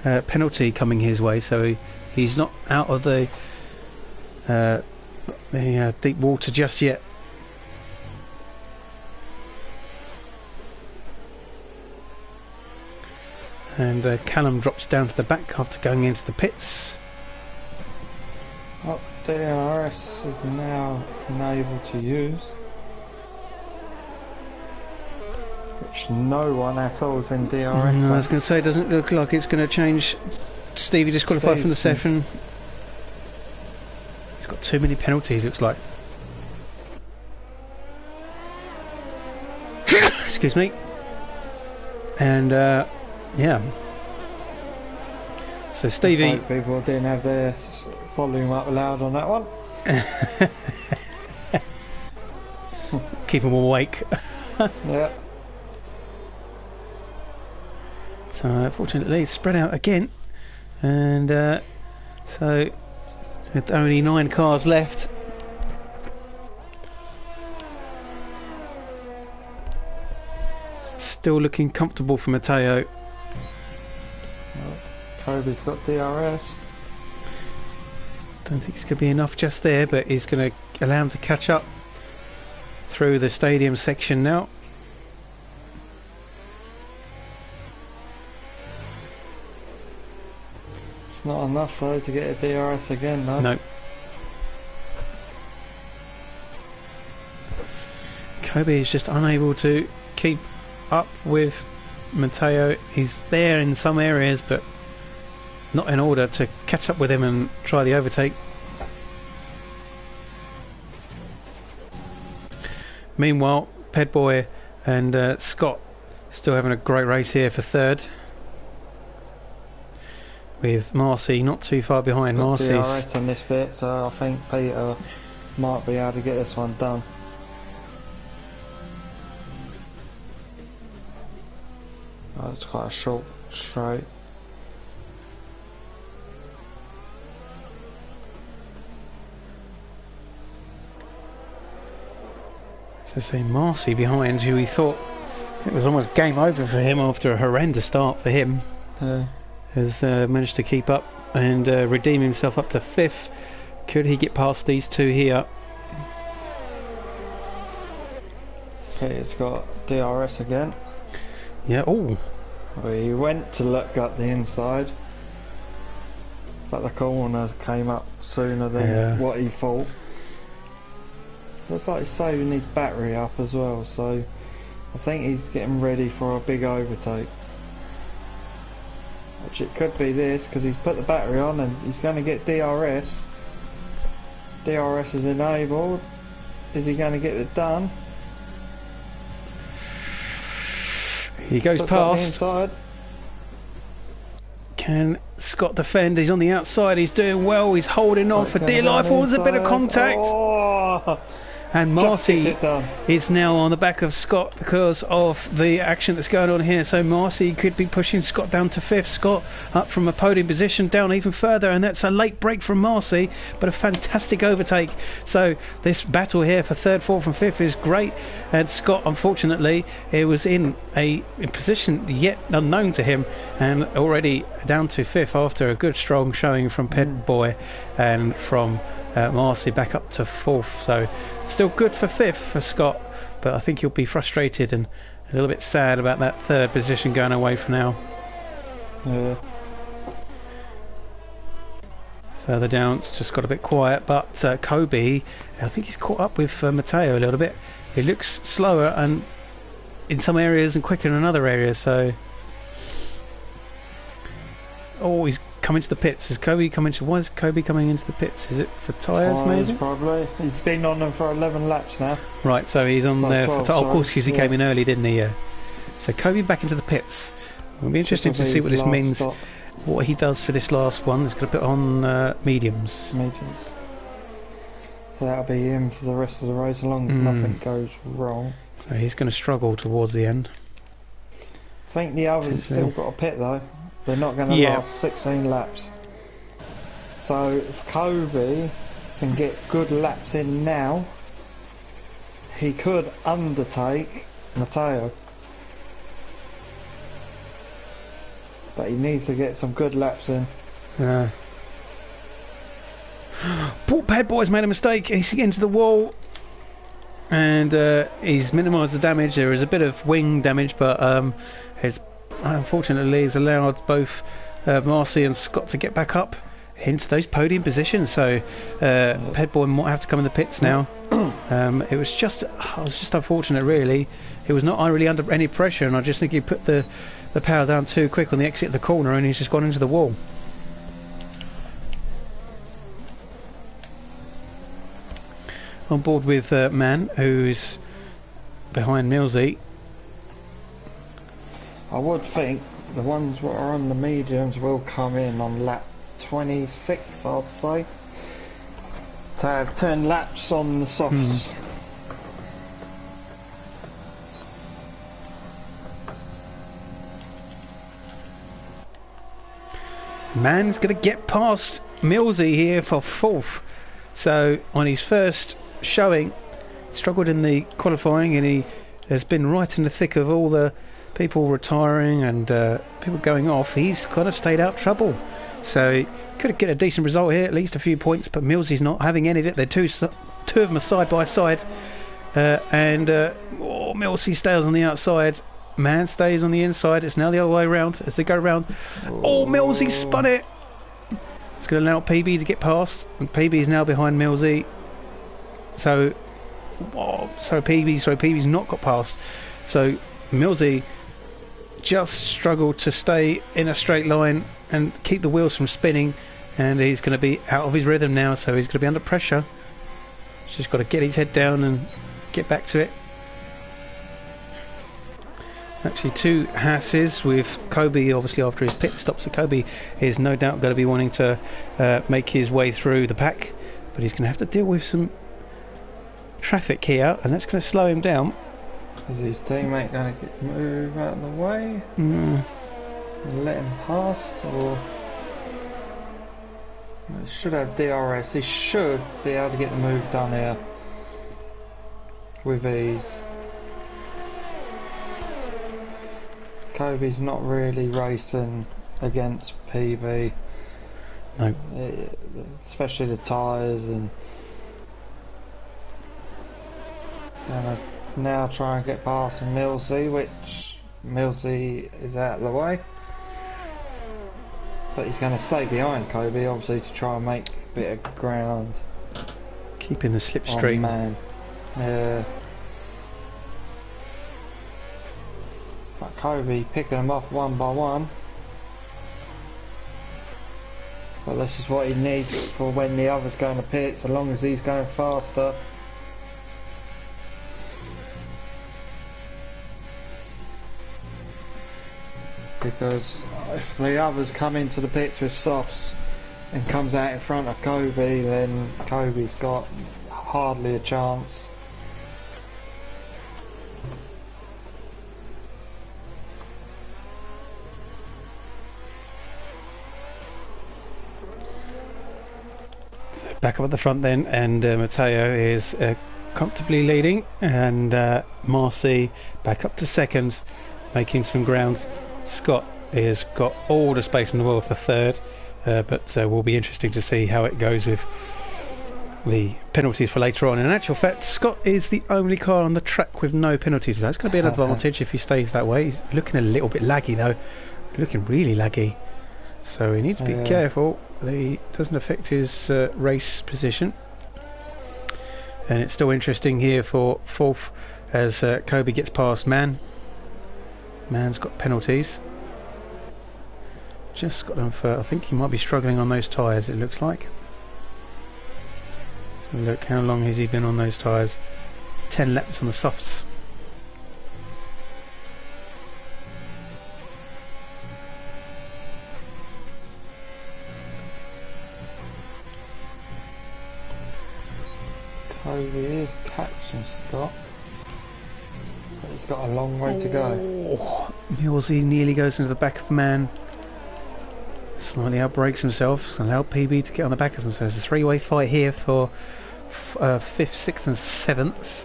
Speaker 1: penalty coming his way, so he's not out of the deep water just yet. And Callum drops down to the back after going into the pits.
Speaker 2: What DRS is now enabled to use, which no one at all is in DRS.
Speaker 1: I was going to say, it doesn't look like it's going to change. Stevie disqualified from the session. He's got too many penalties, looks like. Excuse me. And yeah. So Stevie.
Speaker 2: People didn't have their volume up loud on that one.
Speaker 1: Keep them awake.
Speaker 2: Yeah.
Speaker 1: So unfortunately it's spread out again, and so with only 9 cars left, still looking comfortable for Matteo.
Speaker 2: Kobe's got DRS.
Speaker 1: Don't think it's going to be enough just there, but he's going to allow him to catch up through the stadium section now.
Speaker 2: It's not enough though to get a DRS again though.
Speaker 1: No. Kobe is just unable to keep up with Matteo. He's there in some areas, but not in order to catch up with him and try the overtake. Meanwhile, Pedboy and Scott still having a great race here for third, with Marcy not too far behind. Marcy's
Speaker 2: DRS on this bit, so I think Peter might be able to get this one done. Oh, it's quite a short straight.
Speaker 1: to say Marcy behind, who we thought it was almost game over for him after a horrendous start for him, has managed to keep up and redeem himself up to 5th. Could he get past these two here?
Speaker 2: Peter's got DRS again.
Speaker 1: Yeah, oh.
Speaker 2: Well, he went to look at the inside, but the corner came up sooner than what he thought. Looks like he's saving his battery up as well, so I think he's getting ready for a big overtake. Which it could be this, because he's put the battery on and he's going to get DRS. DRS is enabled. Is he going to get it done?
Speaker 1: He goes past. Can Scott defend? He's on the outside. He's doing well. He's holding on for dear life. Oh, there's a bit of contact.
Speaker 2: Oh.
Speaker 1: And Marcy is now on the back of Scott because of the action that's going on here. So Marcy could be pushing Scott down to 5th. Scott up from a podium position down even further, and that's a late break from Marcy, but a fantastic overtake. So this battle here for 3rd, 4th and 5th is great. And Scott, unfortunately, it was in a position yet unknown to him, and already down to 5th after a good strong showing from Pet Boy and from Marcy back up to 4th. So still good for 5th for Scott, but I think he'll be frustrated and a little bit sad about that 3rd position going away for now.
Speaker 2: Yeah.
Speaker 1: Further down it's just got a bit quiet, but Kobe, I think he's caught up with Matteo a little bit. He looks slower and in some areas and quicker in other areas. So he's coming to the pits. Is Kobe coming to? Why is Kobe coming into the pits? Is it for tyres maybe?
Speaker 2: Probably. He's been on them for 11 laps now.
Speaker 1: Right, so he's on there for
Speaker 2: 12,
Speaker 1: of course, because he came in early, didn't he? Yeah. So Kobe back into the pits. It'll be interesting to see what this means. Stop. What he does for this last one. He's going to put on mediums.
Speaker 2: So that'll be him for the rest of the race, as long as nothing goes wrong.
Speaker 1: So he's going to struggle towards the end.
Speaker 2: I think the others still got a pit though. They're not going to last 16 laps. So if Kobe can get good laps in now, he could undertake Matteo. But he needs to get some good laps in.
Speaker 1: Poor Pad Boy's made a mistake. He's into the wall, and he's minimised the damage. There is a bit of wing damage, but it's unfortunately has allowed both Marcy and Scott to get back up into those podium positions. So Pad Boy might have to come in the pits now. It was just unfortunate, really. He was not really under any pressure, and I just think he put the power down too quick on the exit of the corner, and he's just gone into the wall. On board with Man, who's behind Millsy.
Speaker 2: I would think the ones that are on the mediums will come in on lap 26, I'd say, to have 10 laps on the softs.
Speaker 1: Man's going to get past Millsy here for 4th. So on his first showing, struggled in the qualifying, and he has been right in the thick of all the people retiring and people going off. He's kind of stayed out of trouble, so he could get a decent result here, at least a few points, but Millsy's not having any of it. They're two of them are side by side, and Millsy stays on the outside, Man stays on the inside. It's now the other way around as they go around. Millsy spun it. It's going to allow PB to get past, and PB is now behind Millsy. So PB's not got past. So Millsy just struggled to stay in a straight line and keep the wheels from spinning, and he's going to be out of his rhythm now, so he's going to be under pressure. He's just got to get his head down and get back to it. Actually, 2 Hasses with Kobe obviously after his pit stop, so Kobe is no doubt going to be wanting to make his way through the pack, but he's going to have to deal with some traffic here, and that's going to slow him down.
Speaker 2: Is his teammate going to move out of the way and let him pass, or he should have DRS? He should be able to get the move done here with ease. Kobe's not really racing against PB.
Speaker 1: No.
Speaker 2: Especially the tyres, and now try and get past Millsy, which Millsy is out of the way. But he's going to stay behind Kobe, obviously, to try and make a bit of ground.
Speaker 1: Keeping the slipstream.
Speaker 2: Oh, man. Yeah. But Kobe picking them off one by one. But this is what he needs for when the others go in the pits, as long as he's going faster. Because if the others come into the pits with softs and comes out in front of Kobe, then Kobe's got hardly a chance.
Speaker 1: back up at the front then, and Matteo is comfortably leading, and Marcy back up to second, making some ground. Scott has got all the space in the world for third, but will be interesting to see how it goes with the penalties for later on. In actual fact, Scott is the only car on the track with no penalties. That's going to be an advantage if he stays that way. He's looking a little bit laggy though, looking really laggy, so he needs to be careful that he doesn't affect his race position. And it's still interesting here for fourth as Kobe gets past Mann. Mann's got penalties. Just got them for, I think he might be struggling on those tyres, it looks like. So look, how long has he been on those tyres? 10 laps on the softs.
Speaker 2: Kobe is catching Scott, but he's got a long way to go.
Speaker 1: Millsy nearly goes into the back of Mann. Slightly outbrakes himself. It's going to allow PB to get on the back of him. So there's a three-way fight here for 5th, 6th and 7th.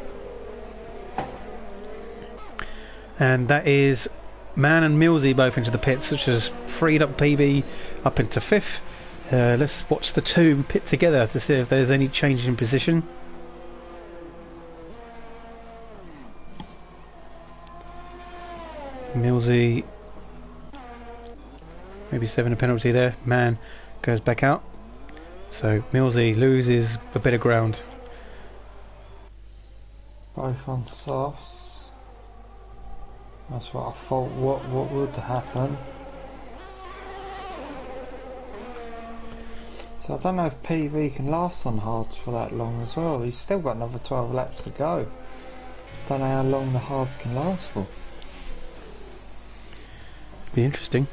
Speaker 1: And that is Mann and Millsy both into the pits, which has freed up PB up into 5th. Let's watch the two pit together to see if there's any change in position. Millsy, maybe 7 a penalty there. Mann goes back out, so Millsy loses a bit of ground.
Speaker 2: Both on softs. That's what I thought. What would happen? So I don't know if PV can last on hards for that long as well. He's still got another 12 laps to go. Don't know how long the hards can last for.
Speaker 1: Be interesting.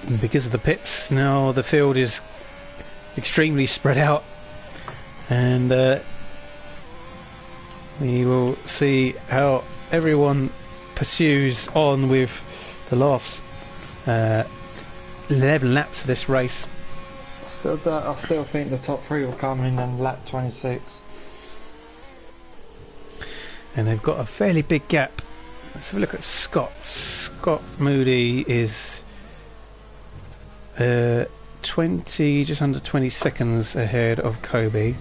Speaker 1: And because of the pits, now the field is extremely spread out, and we will see how everyone pursues on with the last 11 laps of this race.
Speaker 2: I still think the top 3 will come in on lap 26.
Speaker 1: And they've got a fairly big gap. Let's have a look at Scott. Scott Moody is 20, just under 20 seconds ahead of Kobe.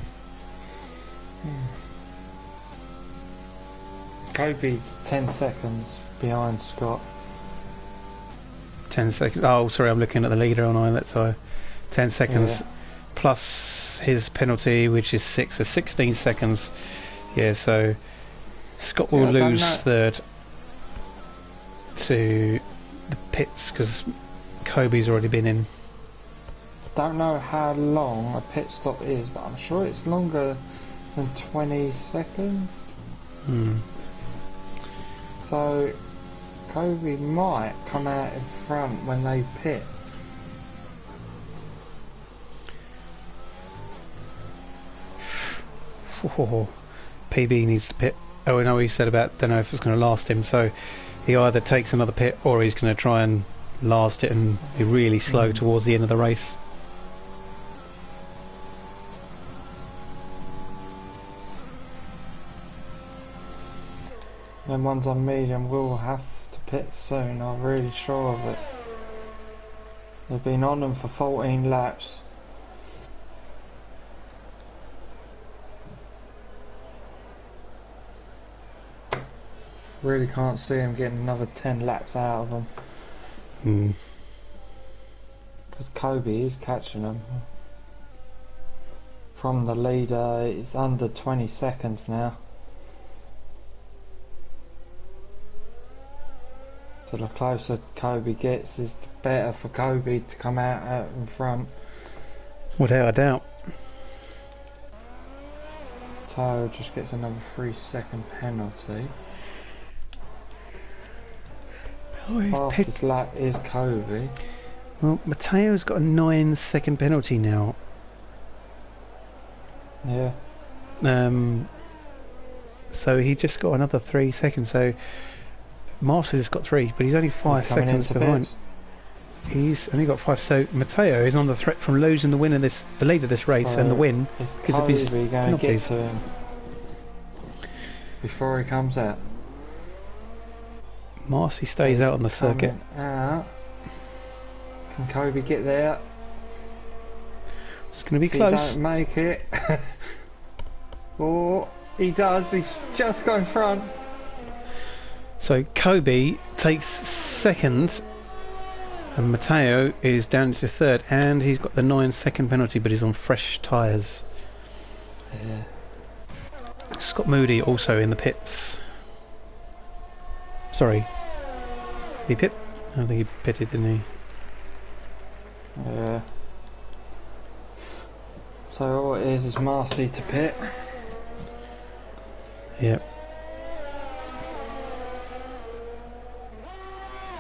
Speaker 2: Kobe's 10 seconds behind Scott.
Speaker 1: 10 seconds. Oh, sorry, I'm looking at the leader on Islet, so 10 seconds plus his penalty, which is 6, so 16 seconds. Yeah, so Scott will lose third to the pits because Kobe's already been in.
Speaker 2: Don't know how long a pit stop is, but I'm sure it's longer than 20 seconds. So Kobe might come out in front when they pit.
Speaker 1: PB needs to pit. Oh, I know he said about, don't know if it's going to last him, so he either takes another pit or he's going to try and last it and be really slow towards the end of the race.
Speaker 2: Them ones on medium will have to pit soon, I'm really sure of it. They've been on them for 14 laps. Really can't see him getting another 10 laps out of them. Because Kobe is catching them. From the leader, it's under 20 seconds now. So the closer Kobe gets, is the better for Kobe to come out in front.
Speaker 1: Without a doubt.
Speaker 2: Tayo just gets another 3-second penalty. Fastest lap is Kobe.
Speaker 1: Well, Matteo's got a 9-second penalty now.
Speaker 2: Yeah.
Speaker 1: So he just got another 3 seconds. So Masters has got 3, but he's only 5 seconds behind. he's only got 5. So Matteo is on the threat from losing the lead of this race
Speaker 2: So
Speaker 1: and the win
Speaker 2: is
Speaker 1: because of his
Speaker 2: Kobe going to get
Speaker 1: penalties.
Speaker 2: to him before he comes out?
Speaker 1: Marcy stays out on the circuit.
Speaker 2: Out. Can Kobe get there?
Speaker 1: It's going to be
Speaker 2: If
Speaker 1: close.
Speaker 2: He don't make it. Oh, he does. He's just going front.
Speaker 1: So Kobe takes second, and Matteo is down to third, and he's got the 9-second penalty, but he's on fresh tyres.
Speaker 2: Yeah.
Speaker 1: Scott Moody also in the pits. Sorry, did he pit? I don't think he pitted, didn't he?
Speaker 2: Yeah. So all it is Marcy to pit.
Speaker 1: Yep.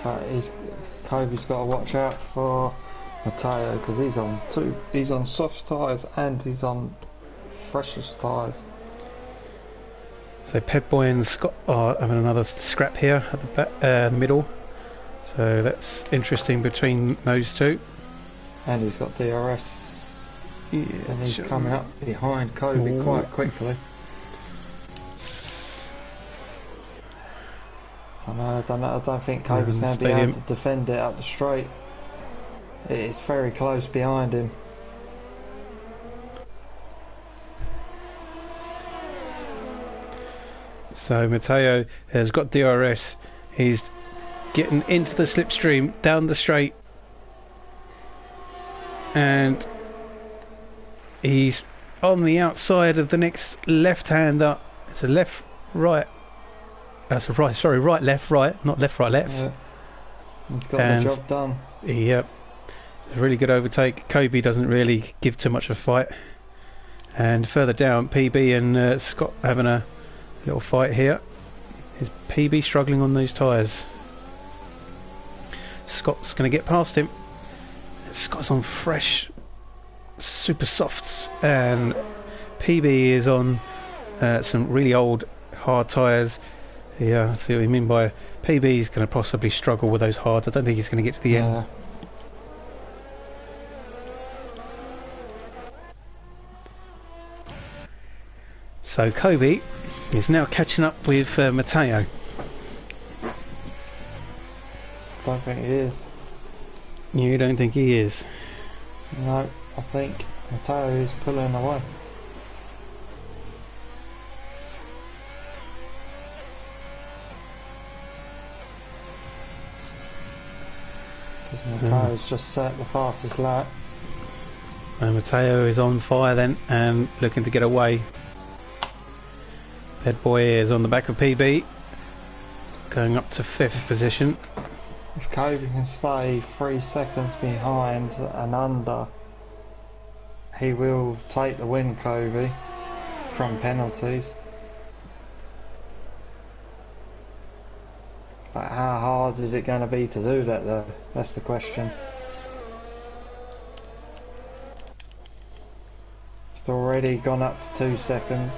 Speaker 2: But Kobe's got to watch out for Matteo because he's on soft tyres and he's on freshest tyres.
Speaker 1: So Pep Boy and Scott are having another scrap here at the back, the middle. So that's interesting between those two.
Speaker 2: And he's got DRS.
Speaker 1: Yeah,
Speaker 2: And he's coming up behind Kobe quite quickly. I don't think Kobe's going to be able to defend it up the straight. It's very close behind him.
Speaker 1: So Matteo has got DRS. He's getting into the slipstream down the straight, and he's on the outside of the next left-hander. It's a left, right. That's a right. Sorry, right, left, right, not left, right, left.
Speaker 2: Yeah. He's got the job done.
Speaker 1: Yep. It's a really good overtake. Kobe doesn't really give too much of a fight. And further down, PB and Scott having a little fight here. Is PB struggling on those tyres? Scott's going to get past him. Scott's on fresh, super softs, and PB is on some really old, hard tyres. Yeah, I see what you mean by PB's going to possibly struggle with those hard. I don't think he's going to get to the end. So Kobe is now catching up with Matteo.
Speaker 2: Don't think he is.
Speaker 1: You don't think he is?
Speaker 2: No, I think Matteo is pulling away. Because Matteo's just set the fastest lap.
Speaker 1: And Matteo is on fire then and looking to get away. Bad Boy is on the back of PB, going up to 5th position.
Speaker 2: If Kobe can stay 3 seconds behind and under, he will take the win, Kobe, from penalties. But how hard is it going to be to do that though? That's the question. It's already gone up to 2 seconds.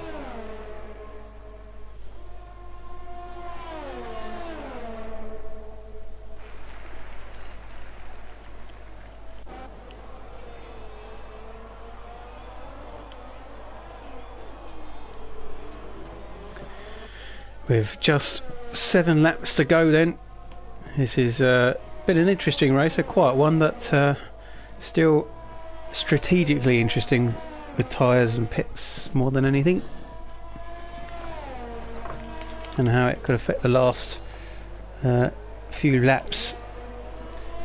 Speaker 1: With just 7 laps to go then. This has been an interesting race, a quiet one, but still strategically interesting with tyres and pits more than anything. And how it could affect the last few laps.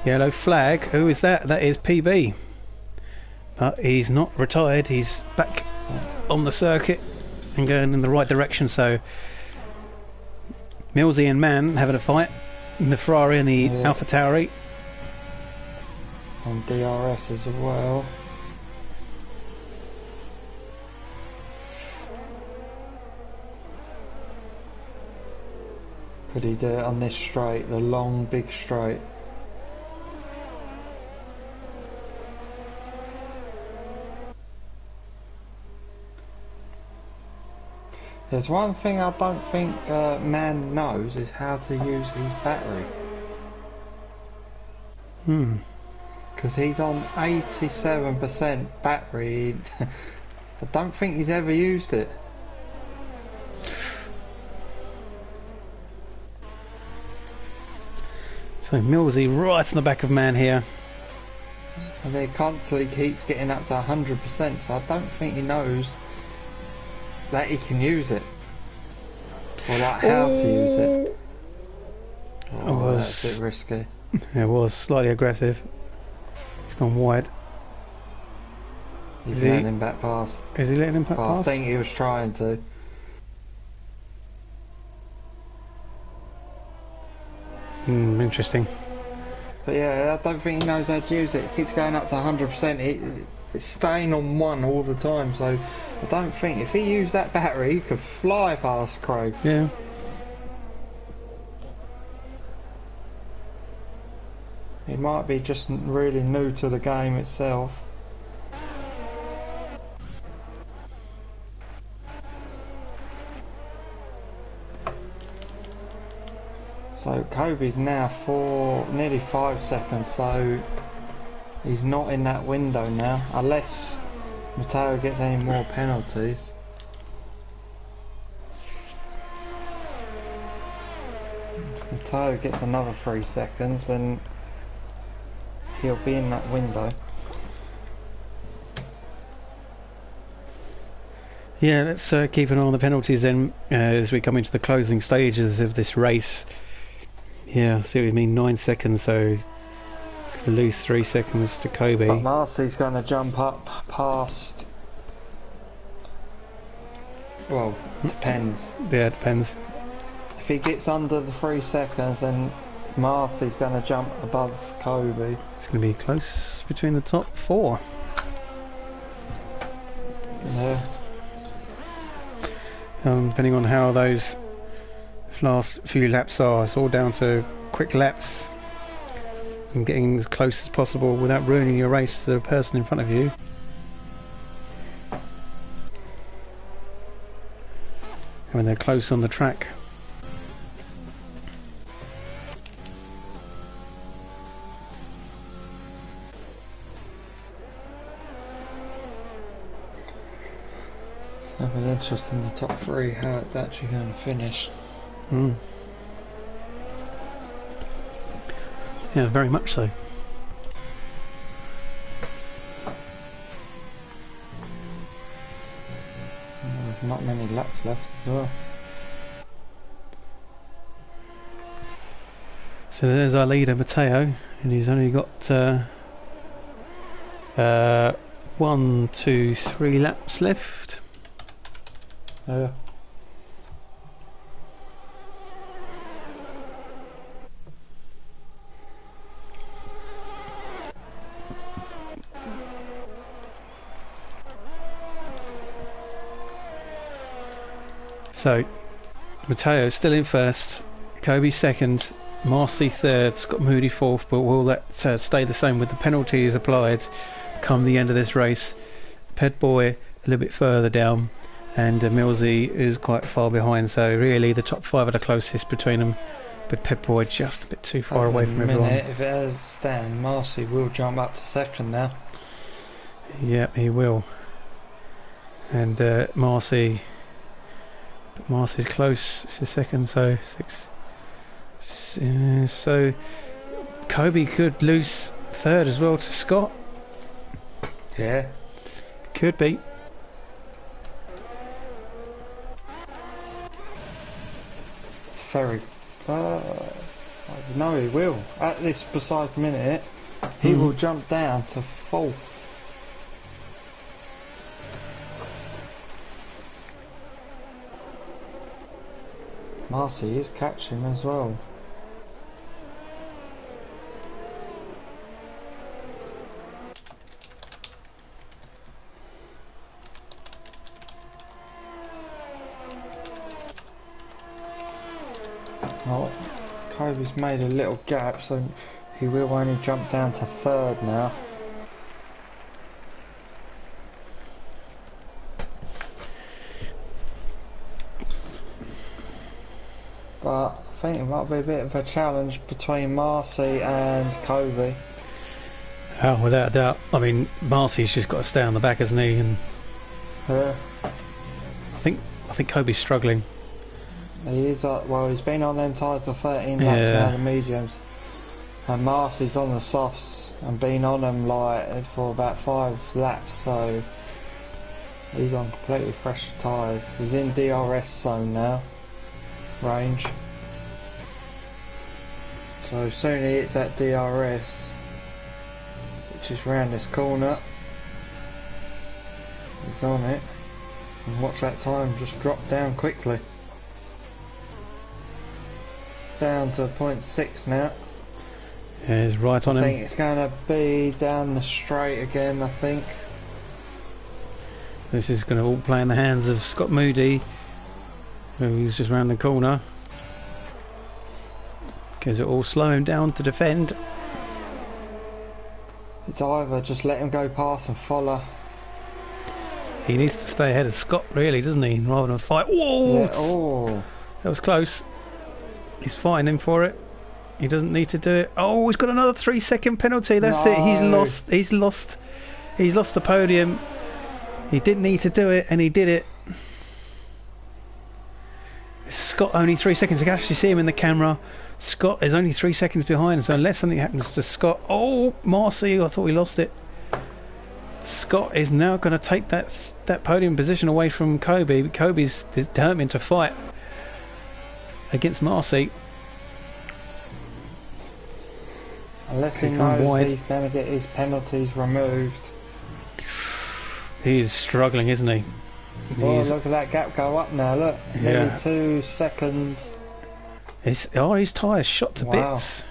Speaker 1: Yellow flag, who is that? That is PB. But he's not retired, he's back on the circuit and going in the right direction, so Millsy and Mann having a fight in the Ferrari and the Alpha Tauri.
Speaker 2: And DRS as well. Could he do it on this straight, the long big straight? There's one thing I don't think Man knows is how to use his battery.
Speaker 1: Hmm.
Speaker 2: Because he's on 87% battery. I don't think he's ever used it.
Speaker 1: So Millsy right on the back of man here.
Speaker 2: And he constantly keeps getting up to 100%, so I don't think he knows that he can use it. Or like how to use it. Oh, that's a bit risky.
Speaker 1: It was slightly aggressive. He's gone wide.
Speaker 2: He's letting him back past.
Speaker 1: Is he letting him back past?
Speaker 2: I think he was trying to.
Speaker 1: Interesting.
Speaker 2: But yeah, I don't think he knows how to use it. It keeps going up to 100%. It's staying on 1 all the time, so I don't think if he used that battery, he could fly past Craig.
Speaker 1: Yeah.
Speaker 2: He might be just really new to the game itself. So Kobe's now nearly 5 seconds, so he's not in that window now, unless Matteo gets any more penalties. If Matteo gets another 3 seconds, then he'll be in that window.
Speaker 1: Yeah, let's keep an eye on the penalties then as we come into the closing stages of this race. Yeah, I see what you mean, 9 seconds, so he's going to lose 3 seconds to Kobe.
Speaker 2: But Marcy's going to jump up past... Well, depends.
Speaker 1: Yeah, it depends.
Speaker 2: If he gets under the 3 seconds, then Marcy's going to jump above Kobe.
Speaker 1: It's going to be close between the top 4.
Speaker 2: Yeah.
Speaker 1: Depending on how those last few laps are, it's all down to quick laps and getting as close as possible without ruining your race to the person in front of you. And when they're close on the track.
Speaker 2: It's going to be interesting in the top 3 how it's actually going to finish.
Speaker 1: Yeah, very much so.
Speaker 2: There's not many laps left as well.
Speaker 1: So there's our leader Matteo, and he's only got 1, 2, 3 laps left.
Speaker 2: Yeah.
Speaker 1: So Matteo still in first, Kobe second, Marcy third, Scott Moody fourth, but will that stay the same with the penalties applied come the end of this race? Ped Boy a little bit further down, and Millsy is quite far behind, so really the top 5 are the closest between them, but Ped Boy just a bit too far away from everyone.
Speaker 2: If it has stand, Marcy will jump up to second now.
Speaker 1: Yep, he will. And Marcy's close. It's a second, so 6. So Kobe could lose third as well to Scott.
Speaker 2: Yeah.
Speaker 1: Could be.
Speaker 2: It's very... no, he will. At this precise minute, he will jump down to 4th. Marcy is catching as well. Oh, Kobe's made a little gap, so he will only jump down to 3rd now. But I think it might be a bit of a challenge between Marcy and Kobe.
Speaker 1: Oh, without a doubt. I mean, Marcy's just got to stay on the back, hasn't he? And
Speaker 2: Yeah.
Speaker 1: I think Kobe's struggling.
Speaker 2: He is, well, he's been on them tyres for 13 laps
Speaker 1: Yeah.
Speaker 2: now, the mediums. And Marcy's on the softs and been on them like for about 5 laps, so he's on completely fresh tyres. He's in DRS zone now, range. So soon he hits that DRS, which is round this corner. He's on it. And watch that time just drop down quickly. Down to 0.6 now.
Speaker 1: Yeah, he's right on
Speaker 2: I
Speaker 1: him.
Speaker 2: think it's going to be down the straight again, I think.
Speaker 1: This is going to all play in the hands of Scott Moody, who's just round the corner. Because it will slow him down to defend.
Speaker 2: It's either just let him go past and follow.
Speaker 1: He needs to stay ahead of Scott, really, doesn't he? Rather than fight. Whoa!
Speaker 2: Yeah, oh.
Speaker 1: That was close. He's fighting him for it. He doesn't need to do it. Oh, he's got another 3-second penalty. That's it. He's lost. He's lost the podium. He didn't need to do it, and he did it. Scott only 3 seconds. You can actually see him in the camera. Scott is only 3 seconds behind, so unless something happens to Scott... Oh, Marcy, I thought we lost it. Scott is now going to take that podium position away from Kobe. Kobe's determined to fight against Marcy.
Speaker 2: Unless he knows he's going to get his penalties removed.
Speaker 1: He's struggling, isn't he?
Speaker 2: Oh, look at that gap go up now, look.
Speaker 1: Yeah.
Speaker 2: Nearly 2 seconds.
Speaker 1: His tyre's shot to bits.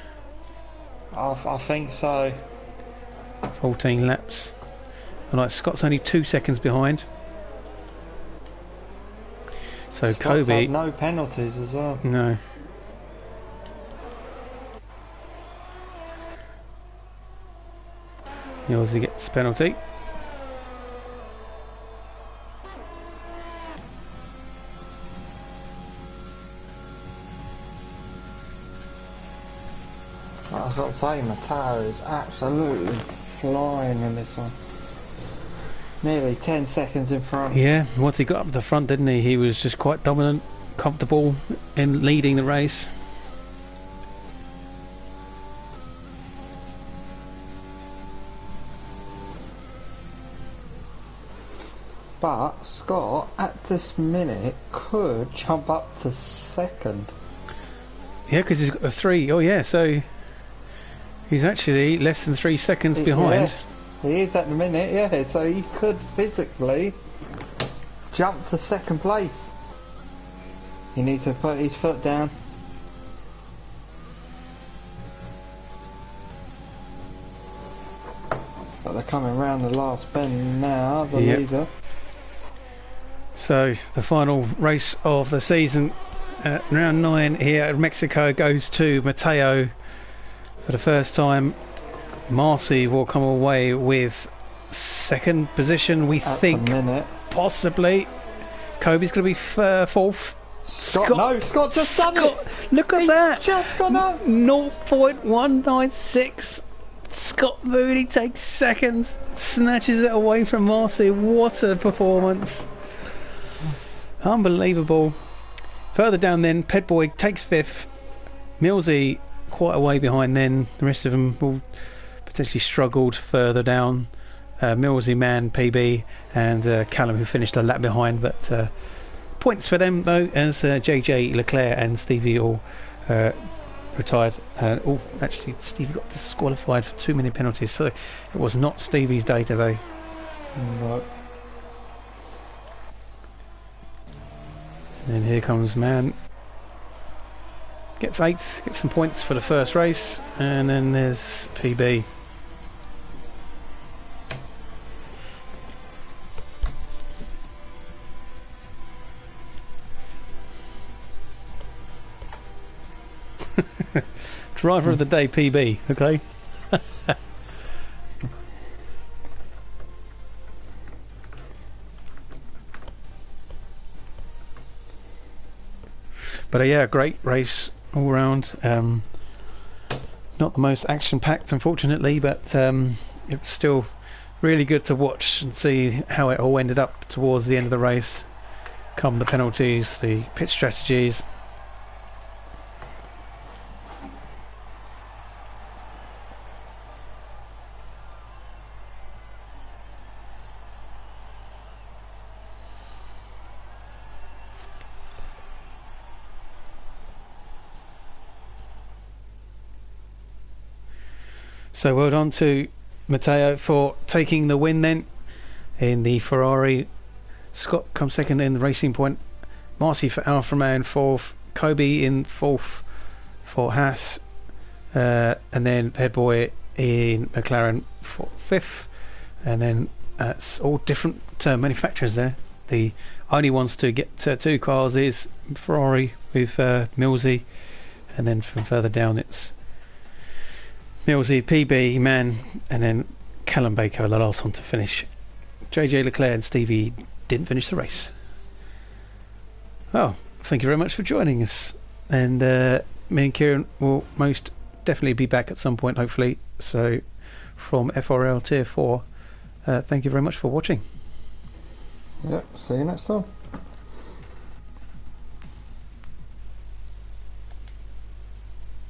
Speaker 2: I think so.
Speaker 1: 14 laps. And like Scott's only 2 seconds behind. So
Speaker 2: Scott's
Speaker 1: Kobe...
Speaker 2: had no penalties as well.
Speaker 1: No. He obviously gets penalty.
Speaker 2: I've got to say, Matteo is absolutely flying in this one. Nearly 10 seconds in front.
Speaker 1: Yeah, once he got up to the front, didn't he? He was just quite dominant, comfortable in leading the race.
Speaker 2: But Scott, at this minute, could jump up to second.
Speaker 1: Yeah, because he's got a 3. Oh yeah, so he's actually less than 3 seconds behind.
Speaker 2: Yeah, he is at the minute, yeah, so he could physically jump to second place. He needs to put his foot down. But they're coming round the last bend now, the leader.
Speaker 1: So the final race of the season, round 9 here at Mexico, goes to Matteo for the first time. Marcy will come away with second position, we think. Possibly. Kobe's going to be fourth.
Speaker 2: Scott just done it!
Speaker 1: Look at that!
Speaker 2: Just gone up!
Speaker 1: 0.196. Scott Moody takes second, snatches it away from Marcy. What a performance! Unbelievable. Further down then, Pedboy takes 5th. Millsy quite a way behind then. The rest of them will potentially struggled further down. Millsy, Mann, PB and Callum, who finished a lap behind, but points for them though, as JJ, Leclerc and Stevie all retired. Actually Stevie got disqualified for too many penalties, so it was not Stevie's day today.
Speaker 2: No.
Speaker 1: And then here comes Mann. Gets 8th, gets some points for the first race, and then there's PB. Driver of the day, PB, okay? But yeah, great race all round. Not the most action-packed, unfortunately, but it was still really good to watch and see how it all ended up towards the end of the race. Come the penalties, the pit strategies. So well done to Matteo for taking the win then in the Ferrari. Scott comes second in the Racing Point. Marcy for Alfa Romeo fourth. Kobe in fourth for Haas. And then Headboy in McLaren for fifth. And then that's all different manufacturers there. The only ones to get two cars is Ferrari with Millsy. And then from further down it's Millsy, PB, Mann, and then Callum Baker, the last one to finish. JJ Leclerc and Stevie didn't finish the race. Oh, thank you very much for joining us. And me and Kieran will most definitely be back at some point, hopefully. So, from FRL Tier 4, thank you very much for watching.
Speaker 2: Yep, see you next time.